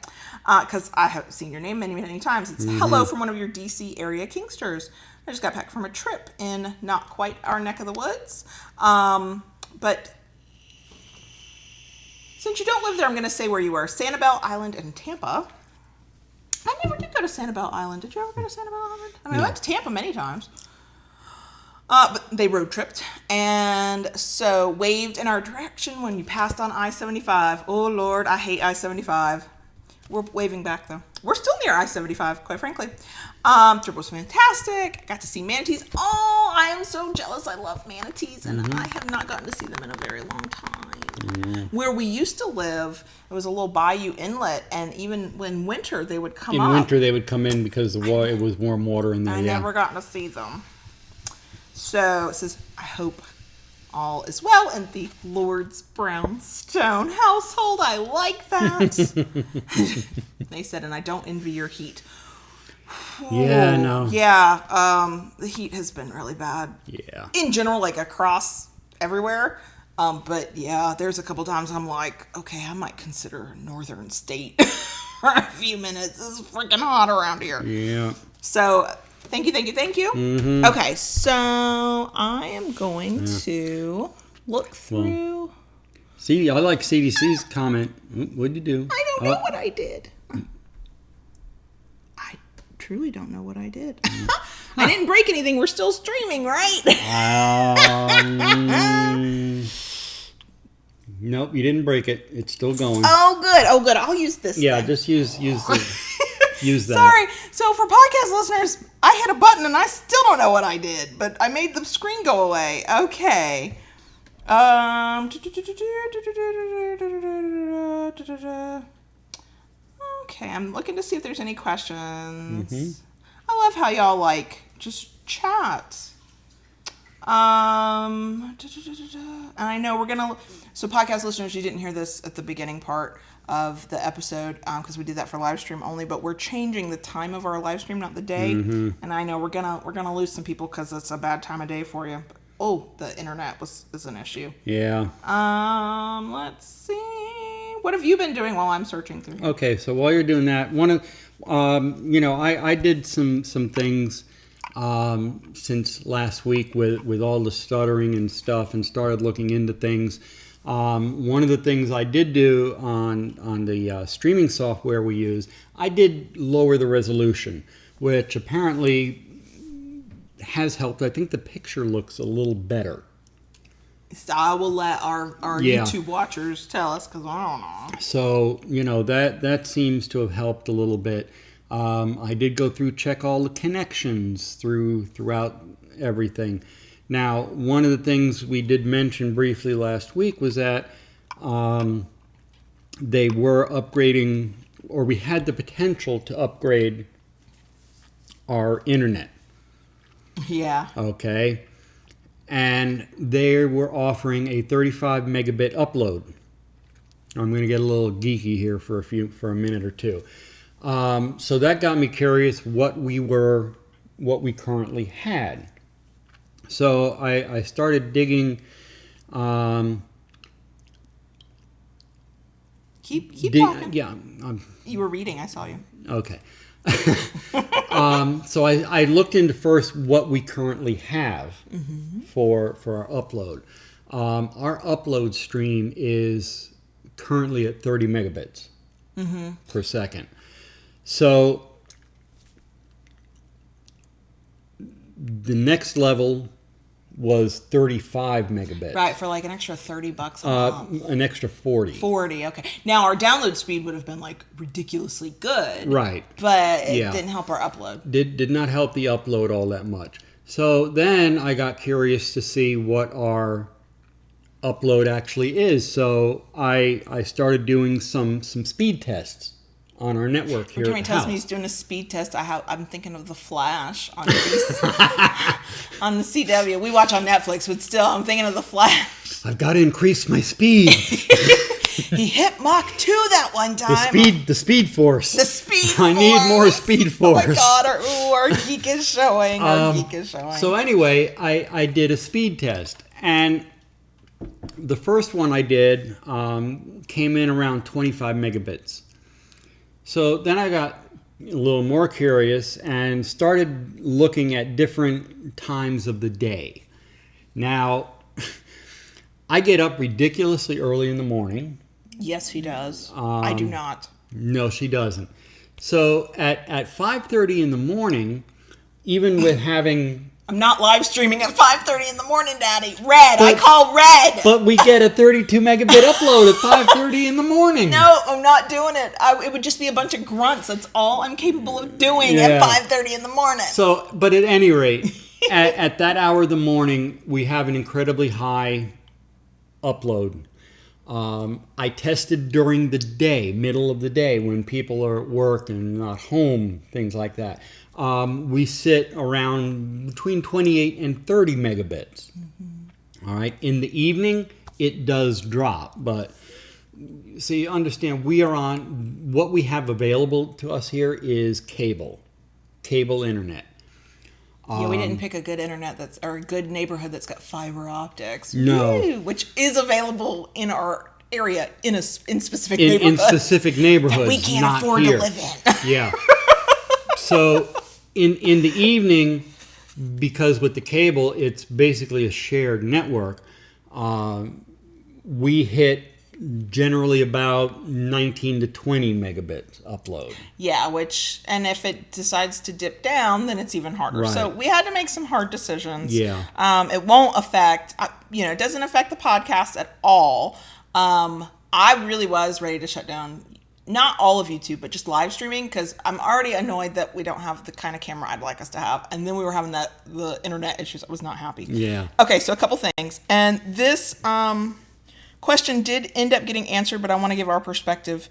because I have seen your name many, many times. It's hello from one of your DC area Kinksters. I just got back from a trip in not quite our neck of the woods, but since you don't live there, I'm going to say where you were: Sanibel Island in Tampa. I never did go to Sanibel Island. Did you ever go to Sanibel Island? I mean, I went to Tampa many times. But they road tripped. And so waved in our direction when you passed on I-75. Oh, Lord, I hate I-75. We're waving back, though. we're still near I-75, quite frankly. Trip was fantastic. I got to see manatees. Oh, I am so jealous. I love manatees, and I have not gotten to see them in a very long time. Where we used to live, it was a little bayou inlet, and even when winter, they would come up. In winter, they would come in because it was warm water in there. I never gotten to see them. So it says, I hope all is well in the Lord's Brownstone household. I like that. They said, and I don't envy your heat. Yeah, no. Yeah, the heat has been really bad. Yeah. In general, like across everywhere. But yeah, there's a couple times I'm like, okay, I might consider a northern state for a few minutes. This is freaking hot around here. Yeah. So thank you. Mm-hmm. Okay, so I am going to look through. Well, see, I like CDC's comment. What'd you do? I don't know what I did. I truly don't know what I did. I didn't break anything. We're still streaming, right? Nope, you didn't break it. It's still going. Oh, good. I'll use this. Yeah, then. just use that. Sorry. So for podcast listeners, I hit a button and I still don't know what I did, but I made the screen go away. Okay. Okay, I'm looking to see if there's any questions. Mm-hmm. I love how y'all like just chat. And I know we're gonna. So podcast listeners, you didn't hear this at the beginning part of the episode because we did that for live stream only. But we're changing the time of our live stream, not the day. Mm-hmm. And I know we're gonna lose some people because it's a bad time of day for you. But, the internet is an issue. Yeah. Let's see. What have you been doing while I'm searching through? Okay, so while you're doing that, I did some things since last week with all the stuttering and stuff, and started looking into things. One of the things I did do on the streaming software we use, I did lower the resolution, which apparently has helped. I think the picture looks a little better. So I will let our YouTube watchers tell us because I don't know. So, that seems to have helped a little bit. I did go check all the connections throughout everything. Now, one of the things we did mention briefly last week was that they were upgrading, or we had the potential to upgrade our internet. Yeah. Okay. And they were offering a 35 megabit upload. I'm going to get a little geeky here for a minute or two. So that got me curious what we currently had. So I started digging. Keep talking. Yeah. You were reading. I saw you. Okay. So I looked into first what we currently have for our upload. Our upload stream is currently at 30 megabits per second. So the next level was 35 megabits. Right, for like an extra $30 a month. An extra 40. 40, okay. Now our download speed would have been like ridiculously good. Right. But it didn't help our upload. Did not help the upload all that much. So then I got curious to see what our upload actually is. So I started doing some speed tests on our network here. When tells me he's doing a speed test, I'm thinking of The Flash on on the CW. We watch on Netflix, but still, I'm thinking of The Flash. I've got to increase my speed. He hit Mach 2 that one time. The speed force. The speed force. I need more speed force. Oh my God, our geek is showing. So anyway, I did a speed test, and the first one I did came in around 25 megabits. So then I got a little more curious and started looking at different times of the day. Now, I get up ridiculously early in the morning. Yes, he does. I do not. No, she doesn't. So at 5:30 in the morning, even with having I'm not live streaming at 5:30 in the morning, Daddy. I call red. But we get a 32 megabit upload at 5:30 in the morning. No, I'm not doing it. It would just be a bunch of grunts. That's all I'm capable of doing at 5:30 in the morning. So, but at any rate, at that hour of the morning, we have an incredibly high upload. I tested during the day, middle of the day, when people are at work and not home, things like that. We sit around between 28 and 30 megabits. All right. In the evening, it does drop. But so you understand, we are on, what we have available to us here is cable internet. Yeah, we didn't pick a good internet or a good neighborhood that's got fiber optics. No. Woo, which is available in our area in specific neighborhoods. In specific neighborhoods. That we can't afford to live in. Yeah. So in the evening, because with the cable, it's basically a shared network, we hit generally about 19 to 20 megabits upload. Yeah, and if it decides to dip down, then it's even harder. Right. So we had to make some hard decisions. Yeah. It won't affect, it doesn't affect the podcast at all. I really was ready to shut down, not all of YouTube, but just live streaming, because I'm already annoyed that we don't have the kind of camera I'd like us to have. And then we were having the internet issues. I was not happy. Yeah. Okay, so a couple things. And this question did end up getting answered, but I want to give our perspective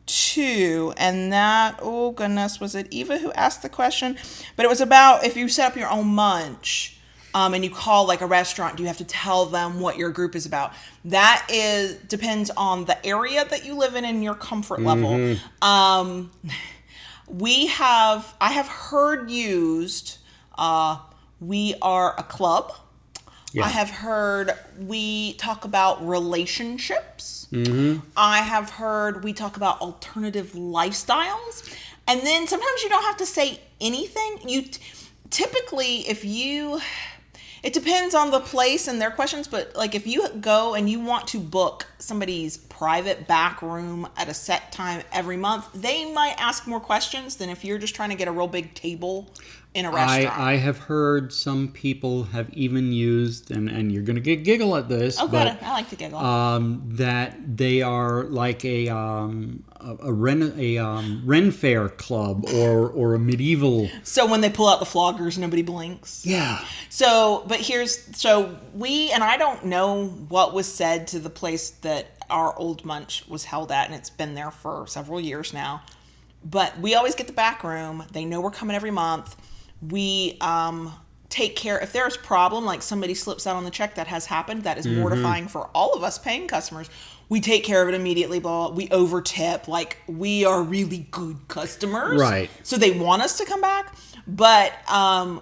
too. And that, oh goodness, was it Eva who asked the question? But it was about if you set up your own munch and you call like a restaurant, do you have to tell them what your group is about? That depends on the area that you live in and your comfort level. I have heard used, we are a club. Yeah. I have heard we talk about relationships. I have heard we talk about alternative lifestyles. And then sometimes you don't have to say anything. Typically, it depends on the place and their questions, but like if you go and you want to book somebody's private back room at a set time every month, they might ask more questions than if you're just trying to get a real big table in a restaurant. I have heard some people have even used, and you're going to giggle at this. Oh, good. I like to giggle. That they are like a Ren Fair club or a medieval. So when they pull out the floggers, nobody blinks. Yeah. I don't know what was said to the place that our old Munch was held at, and it's been there for several years now. But we always get the back room. They know we're coming every month. We take care if there's a problem, like somebody slips out on the check. That has happened. That is mortifying for all of us paying customers. We take care of it immediately. We over tip. Like, we are really good customers. Right. So they want us to come back. But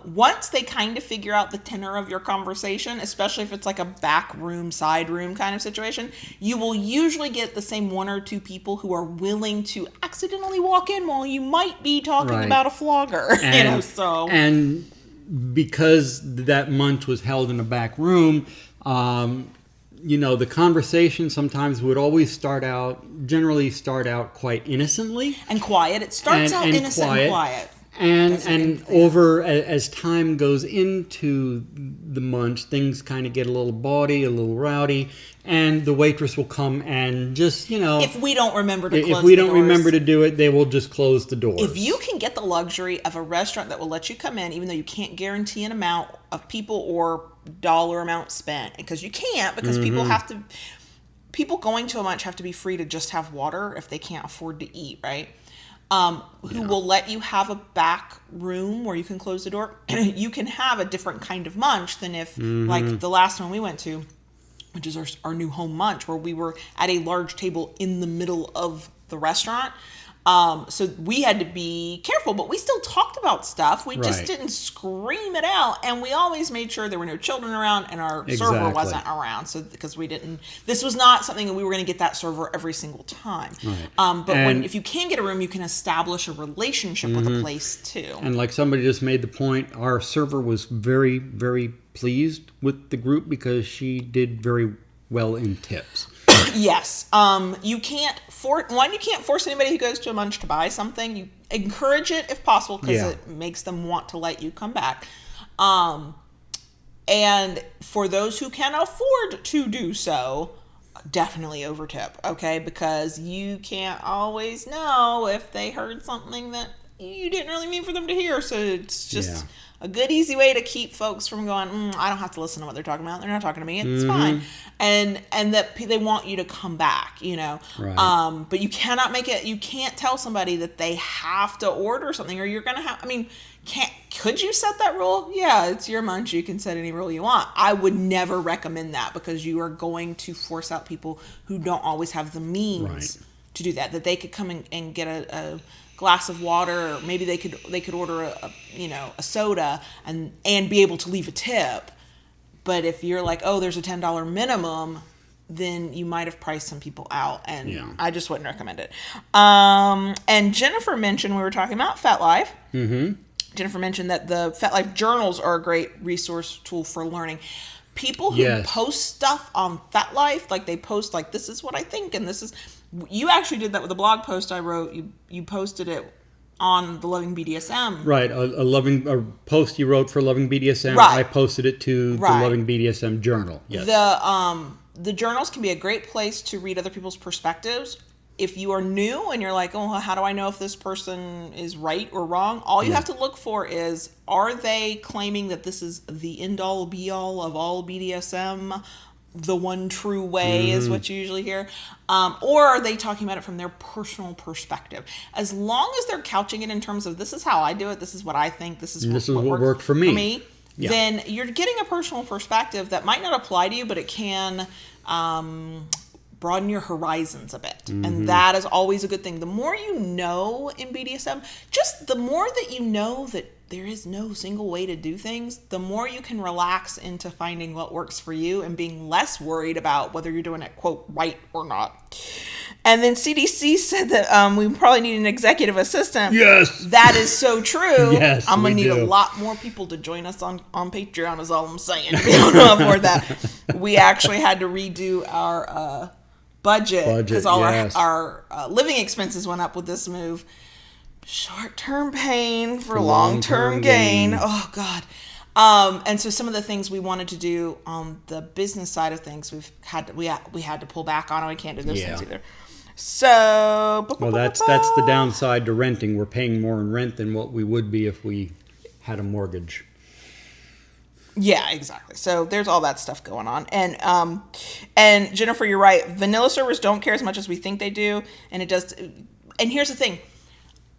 once they kind of figure out the tenor of your conversation, especially if it's like a back room, side room kind of situation, you will usually get the same one or two people who are willing to accidentally walk in while you might be talking about a flogger. And because that Munch was held in a back room, the conversation sometimes would always generally start out quite innocently. And quiet. It starts out innocent and quiet. And over as time goes into the Munch, things kind of get a little bawdy, a little rowdy, and the waitress will come and just, if we don't remember to close the doors. If we don't remember to do it, they will just close the doors. If you can get the luxury of a restaurant that will let you come in, even though you can't guarantee an amount of people or dollar amount spent, because you can't, because people going to a Munch have to be free to just have water if they can't afford to eat, right? Who will let you have a back room where you can close the door. You can have a different kind of Munch than if, like the last one we went to, which is our new home Munch, where we were at a large table in the middle of the restaurant. So we had to be careful, but we still talked about stuff. We just didn't scream it out, and we always made sure there were no children around and our server wasn't around. So because this was not something that we were going to get that server every single time. Right. But if you can get a room, you can establish a relationship with a place too. And like somebody just made the point, our server was very, very pleased with the group because she did very well in tips. Yes. You can't force anybody who goes to a Munch to buy something. You encourage it if possible because it makes them want to let you come back. And for those who can afford to do so, definitely overtip, okay? Because you can't always know if they heard something that you didn't really mean for them to hear. So it's just a good, easy way to keep folks from going, I don't have to listen to what they're talking about. They're not talking to me. It's fine. And that they want you to come back, you know. Right. But you cannot make it, you can't tell somebody that they have to order something, or you're going to have, I mean, could you set that rule? Yeah, it's your Munch. You can set any rule you want. I would never recommend that, because you are going to force out people who don't always have the means to do that. That they could come and get a glass of water, or maybe they could order a soda and be able to leave a tip. But if you're like, oh, there's a $10 minimum, then you might have priced some people out, and I just wouldn't recommend it. And Jennifer mentioned, we were talking about FetLife. Jennifer mentioned that the FetLife journals are a great resource tool for learning. People who post stuff on FetLife, like they post like, this is what I think, and this is, you actually did that with a blog post I wrote. You posted it on the Loving BDSM. Right, a post you wrote for Loving BDSM. Right. I posted it to the Loving BDSM journal. Yes. The journals can be a great place to read other people's perspectives. If you are new and you're like, oh, how do I know if this person is right or wrong? All you have to look for is, are they claiming that this is the end-all, be-all of all BDSM? The one true way is what you usually hear. Or are they talking about it from their personal perspective? As long as they're couching it in terms of, this is how I do it, this is what I think, this is what worked for me. Then you're getting a personal perspective that might not apply to you, but it can broaden your horizons a bit. And that is always a good thing. The more you know in BDSM, just the more that you know that there is no single way to do things, the more you can relax into finding what works for you and being less worried about whether you're doing it, quote, right or not. And then CDC said that we probably need an executive assistant. Yes. That is so true. Yes, I'm going to need a lot more people to join us on Patreon, is all I'm saying, to be able to afford that. We actually had to redo our budget because all our living expenses went up with this move. Short-term pain for long-term gain. Oh God. And so some of the things we wanted to do on the business side of things, we had to pull back on, and we can't do those things either. So that's the downside to renting. We're paying more in rent than what we would be if we had a mortgage. Yeah, exactly. So there's all that stuff going on. And Jennifer, you're right. Vanilla servers don't care as much as we think they do, and it does. And here's the thing.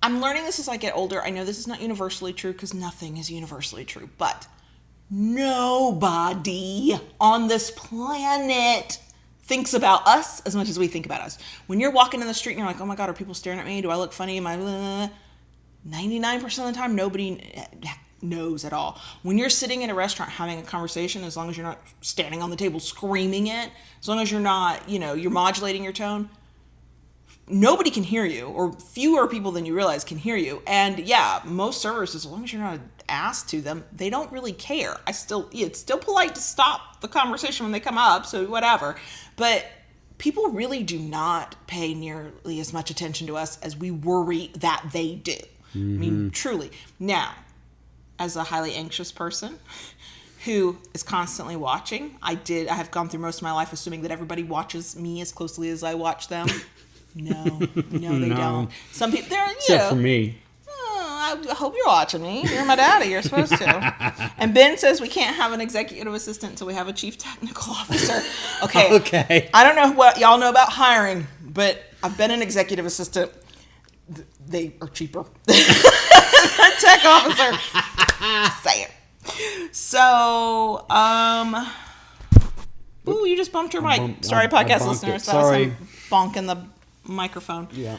I'm learning this as I get older. I know this is not universally true, because nothing is universally true, but nobody on this planet thinks about us as much as we think about us. When you're walking in the street and you're like, oh my God, are people staring at me? Do I look funny? Am I 99% of the time, nobody knows at all. When you're sitting in a restaurant having a conversation, as long as you're not standing on the table screaming it, as long as you're not, you're modulating your tone, nobody can hear you, or fewer people than you realize can hear you. And yeah, most servers, as long as you're not asked to them, they don't really care. It's still polite to stop the conversation when they come up, so whatever. But people really do not pay nearly as much attention to us as we worry that they do. I mean, truly. Now, as a highly anxious person who is constantly watching, I have gone through most of my life assuming that everybody watches me as closely as I watch them. No, they don't. Some people, except for me. I hope you're watching me. You're my daddy. You're supposed to. And Ben says we can't have an executive assistant until we have a chief technical officer. Okay. I don't know what y'all know about hiring, but I've been an executive assistant. They are cheaper. Tech officer. Say it. So, ooh, you just bumped your mic. Sorry, podcast listeners. Sorry. Bonking the microphone. Yeah.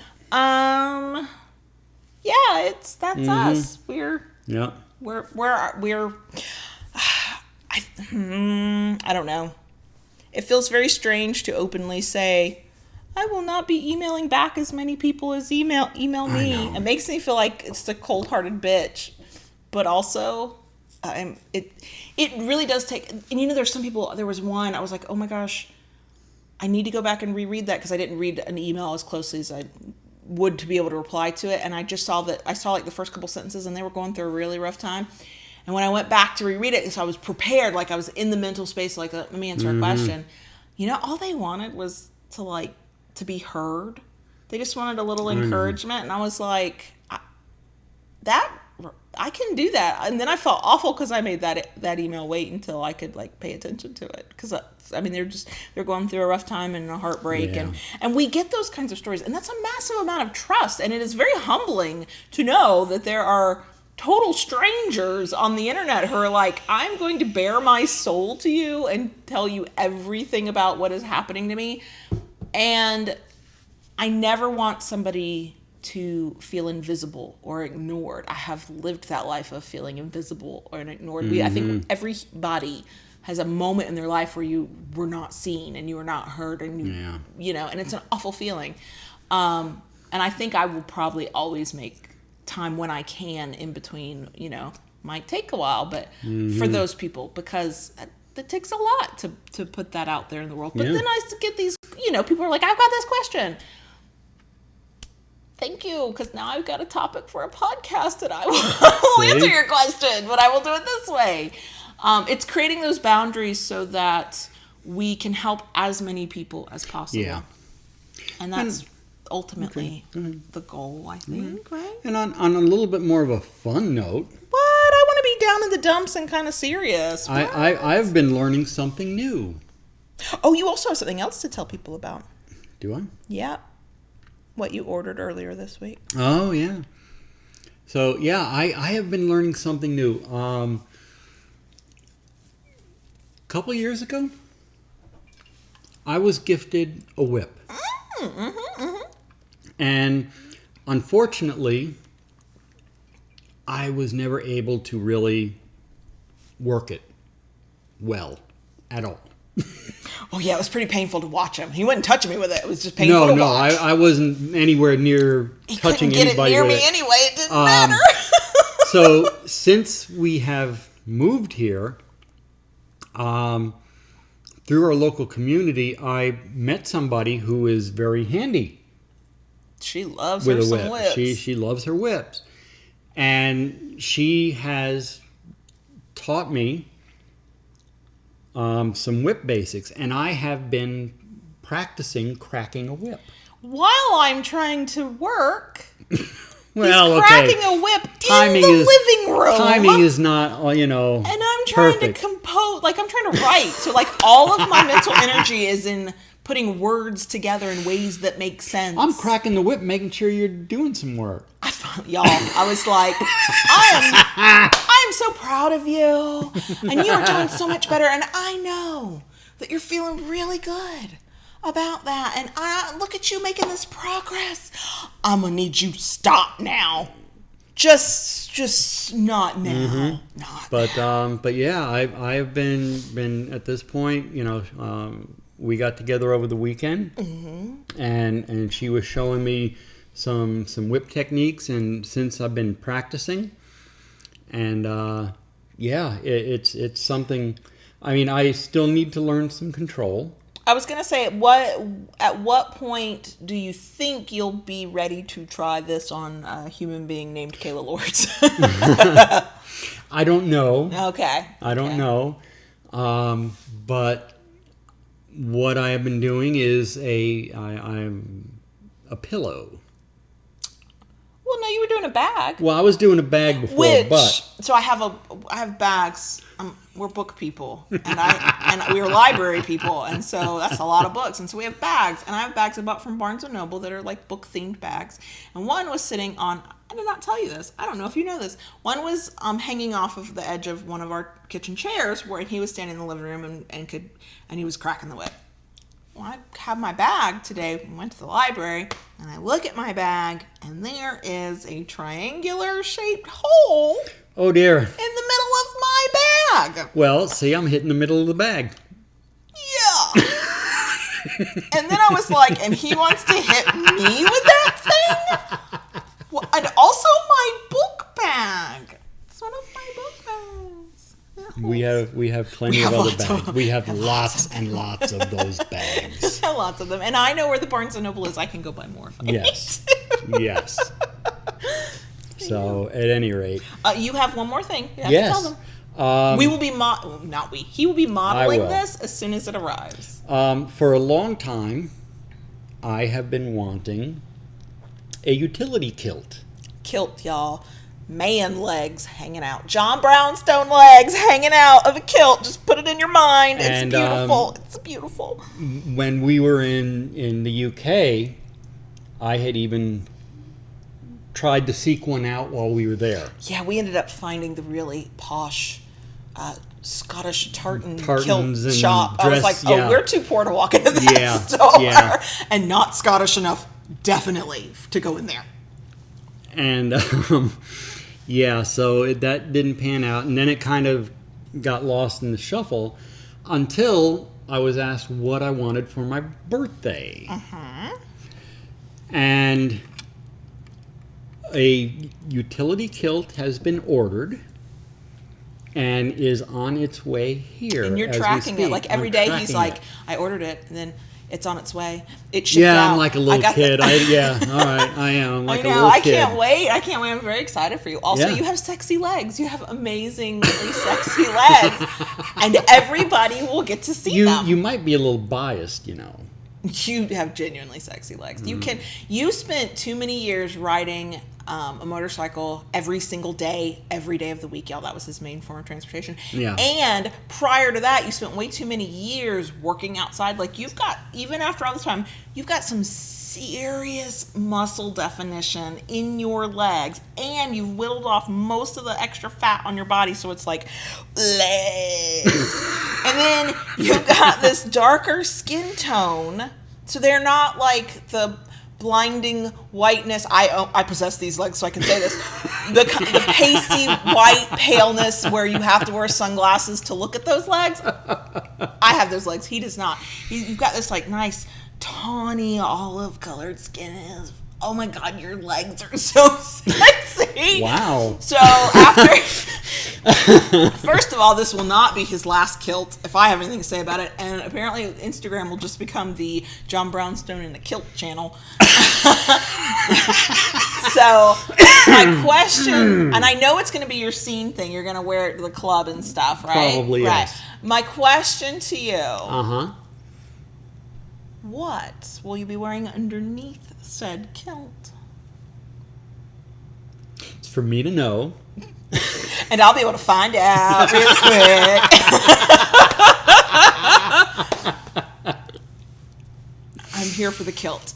Yeah, that's us. We're I don't know. It feels very strange to openly say, I will not be emailing back as many people as email me. It makes me feel like it's a cold-hearted bitch, but also it really does take. And there's some people. There was one. I was like, oh my gosh, I need to go back and reread that because I didn't read an email as closely as I would to be able to reply to it. And I just saw that. I saw like the first couple sentences, and they were going through a really rough time. And when I went back to reread it, so I was prepared, like I was in the mental space, like, let me answer a question. You know, all they wanted was to be heard. They just wanted a little encouragement. And I was like, I can do that. And then I felt awful because I made that email wait until I could like pay attention to it. Because I mean, they're going through a rough time and a heartbreak, and we get those kinds of stories, and that's a massive amount of trust. And it is very humbling to know that there are total strangers on the internet who are like, I'm going to bare my soul to you and tell you everything about what is happening to me. And I never want somebody to feel invisible or ignored. I have lived that life of feeling invisible or ignored. I think everybody has a moment in their life where you were not seen and you were not heard, and you know, and it's an awful feeling. And I think I will probably always make time when I can in between, you know, might take a while, but for those people, because it takes a lot to put that out there in the world. But then I get these, you know, people are like, I've got this question. Thank you, because now I've got a topic for a podcast and I will answer your question, but I will do it this way. It's creating those boundaries so that we can help as many people as possible. Yeah. And that's ultimately the goal, I think, right? And on a little bit more of a fun note. What? I want to be down in the dumps and kind of serious. I've been learning something new. Oh, you also have something else to tell people about. Do I? Yeah. What you ordered earlier this week. Oh, yeah. So, yeah, I have been learning something new. A couple years ago, I was gifted a whip. And unfortunately, I was never able to really work it well at all. Oh, yeah, it was pretty painful to watch him. He wouldn't touch me with it. It was just painful to watch. I wasn't anywhere near touching anybody with it. He couldn't get it near me anyway. It didn't matter. So, since we have moved here, through our local community, I met somebody who is very handy. She loves her some whips. She loves her whips. And she has taught me some whip basics, and I have been practicing cracking a whip while I'm trying to work. Well, he's cracking a whip in the living room. Timing is not, you know, and I'm trying to compose, like I'm trying to write. So, like, all of my mental energy is in putting words together in ways that make sense. I'm cracking the whip, making sure you're doing some work. I was like, I am so proud of you, and you are doing so much better, and I know that you're feeling really good about that, and I look at you making this progress. I'm gonna need you to stop now. Just not now. Not now. But yeah, I've been at this point, you know, we got together over the weekend, and she was showing me some whip techniques, and since I've been practicing, and yeah, it's something. I mean, I still need to learn some control. I was gonna say, at what point do you think you'll be ready to try this on a human being named Kayla-rants? I don't know. Okay. I don't know, but what I have been doing is I'm a pillow. Well, no, you were doing a bag. Well, I was doing a bag before, so I have bags. We're book people, and we're library people, and so that's a lot of books, and so we have bags, and I have bags I bought from Barnes & Noble that are like book themed bags, and one was sitting on. I did not tell you this. I don't know if you know this. One was hanging off of the edge of one of our kitchen chairs, where he was standing in the living room and he was cracking the whip. Well, I have my bag today, went to the library, and I look at my bag, and there is a triangular shaped hole. Oh dear. In the middle of my bag. Well, see, I'm hitting the middle of the bag. Yeah. And then I was like, and he wants to hit me with that thing? Well, and also my book bag. It's one of my book bags. We have plenty of other bags. We have lots and lots of those bags. Lots of them. And I know where the Barnes & Noble is. I can go buy more if I need to. Yes. So at any rate, you have one more thing. You have yes. to tell them. We will be he will be modeling this as soon as it arrives. For a long time, I have been wanting a utility kilt. Kilt, y'all. Man legs hanging out. John Brownstone legs hanging out of a kilt. Just put it in your mind. It's beautiful. It's beautiful. When we were in the UK, I had even tried to seek one out while we were there. Yeah, we ended up finding the really posh Scottish tartan Tartans kilt shop. I was like, we're too poor to walk into that store. And not Scottish enough, definitely, to go in there. And so that didn't pan out, and then it kind of got lost in the shuffle until I was asked what I wanted for my birthday. And a utility kilt has been ordered and is on its way here. And you're tracking it. Like every day he's like, I ordered it, and then it's on its way. It shipped out. I'm like a little kid. All right, I am. I'm like a little kid. I can't wait. I'm very excited for you. Also, you have sexy legs. You have amazingly sexy legs. And everybody will get to see them. You might be a little biased, you know. You have genuinely sexy legs. You spent too many years riding a motorcycle every single day, every day of the week, y'all. That was his main form of transportation. Yeah. And prior to that, you spent way too many years working outside. Like you've got, even after all this time, you've got some serious muscle definition in your legs, and you've whittled off most of the extra fat on your body, so it's like legs. And then you've got this darker skin tone, so they're not like the blinding whiteness. I possess these legs, so I can say this. The pasty white paleness where you have to wear sunglasses to look at those legs. I have those legs. He does not. You've got this like nice tawny olive colored skin. Oh my God, your legs are so sexy. Wow. So after, first of all, this will not be his last kilt if I have anything to say about it. And apparently Instagram will just become the John Brownstone in a Kilt channel. So my question, and I know it's going to be your scene thing. You're going to wear it to the club and stuff, right? Probably, yes. My question to you. What will you be wearing underneath said kilt? It's for me to know. And I'll be able to find out real quick. I'm here for the kilt.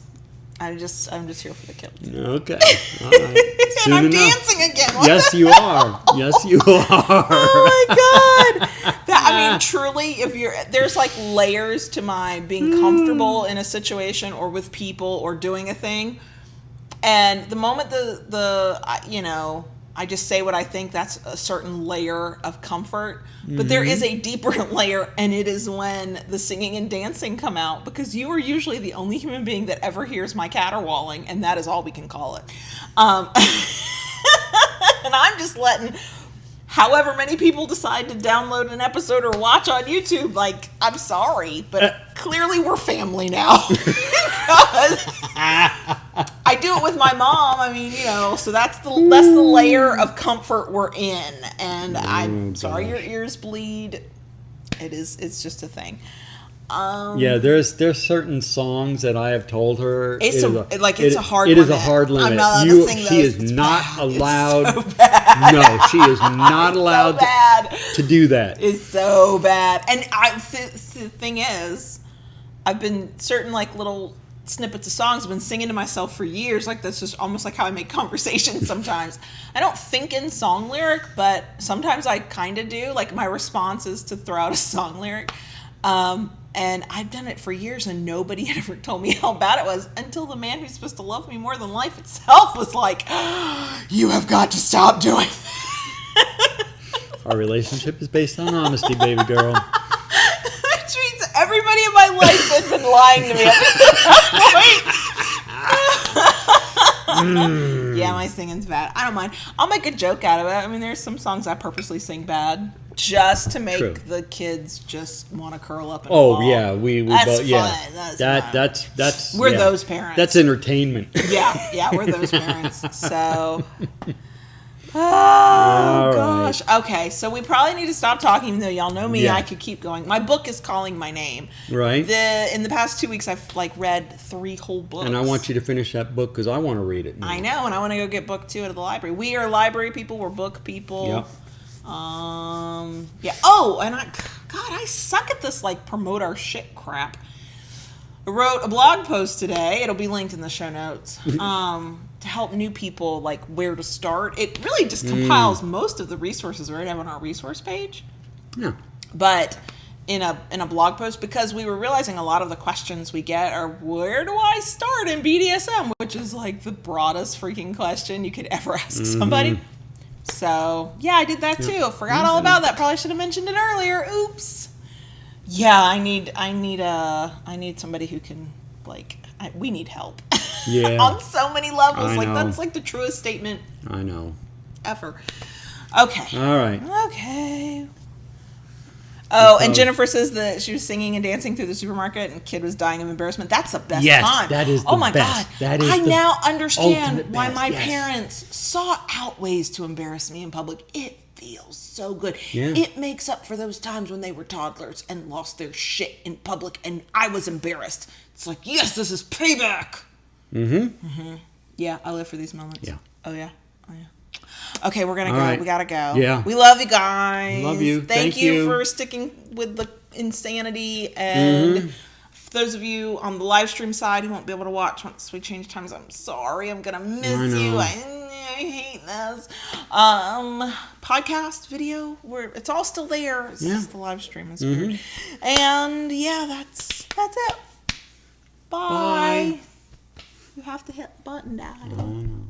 I'm just here for the kilt. Okay. All right. And I'm dancing again. Yes, you are. Yes, you are. Oh my God. I mean, truly, there's like layers to my being comfortable in a situation or with people or doing a thing. And the moment I just say what I think, that's a certain layer of comfort. But there is a deeper layer, and it is when the singing and dancing come out, because you are usually the only human being that ever hears my caterwauling, and that is all we can call it. And I'm just letting however many people decide to download an episode or watch on YouTube, like, I'm sorry, but clearly we're family now. Because I do it with my mom. I mean, so that's the layer of comfort we're in. And I'm sorry your ears bleed. It's just a thing. There's certain songs that I have told her it's a hard limit. It is a hard limit. I'm not allowed to sing those. She is not allowed. So no, she is not allowed to do that. It's so bad. And the thing is, I've been certain like little snippets of songs I've been singing to myself for years. Like that's just almost like how I make conversation sometimes. I don't think in song lyric, but sometimes I kind of do. Like my response is to throw out a song lyric. And I've done it for years, and nobody had ever told me how bad it was until the man who's supposed to love me more than life itself was like, you have got to stop doing that. Our relationship is based on honesty, baby girl. Which means everybody in my life has been lying to me up to that point. Yeah, my singing's bad. I don't mind. I'll make a joke out of it. I mean, there's some songs I purposely sing bad just to make the kids just want to curl up and fall. Yeah, we that's both, fun. yeah. That's we're those parents. That's entertainment. Yeah, we're those parents. So Oh, All gosh. Okay, so we probably need to stop talking, even though y'all know me. Yeah. I could keep going. My book is calling my name. Right. In the past 2 weeks, I've like read 3 whole books. And I want you to finish that book because I want to read it now. I know, and I want to go get book 2 at the library. We are library people. We're book people. Yep. Yeah. Oh, and I suck at this, like, promote our shit crap. I wrote a blog post today. It'll be linked in the show notes. To help new people, like, where to start. It really just compiles most of the resources we already have on our resource page. Yeah. But in a blog post, because we were realizing a lot of the questions we get are, where do I start in BDSM? Which is, like, the broadest freaking question you could ever ask somebody. So, yeah, I did that too. Forgot all about that. Probably should have mentioned it earlier. Oops. Yeah, I need somebody who can, like, we need help. Yeah. On so many levels. I Like, know. that's like the truest statement I know. ever. Okay. All right. Okay. Oh, and Jennifer says that she was singing and dancing through the supermarket and kid was dying of embarrassment. That's the best Yes, time. that is the oh my best. God. That is I the now understand ultimate why best, my yes. parents sought out ways to embarrass me in public. It feels so good. Yeah. It makes up for those times when they were toddlers and lost their shit in public and I was embarrassed. It's like, yes, this is payback. Yeah, I live for these moments. Yeah. Oh, yeah. Oh, yeah. Okay, we're going to go. right. We got to go. Yeah. We love you guys. Love you. Thank Thank you you. for sticking with the insanity. And for those of you on the live stream side who won't be able to watch once we change times, I'm sorry. I'm going to miss I you. know. I hate this. Podcast, video, it's all still there. It's just the live stream is weird. And yeah, that's it. Bye. Bye. You have to hit the button, Daddy. I know.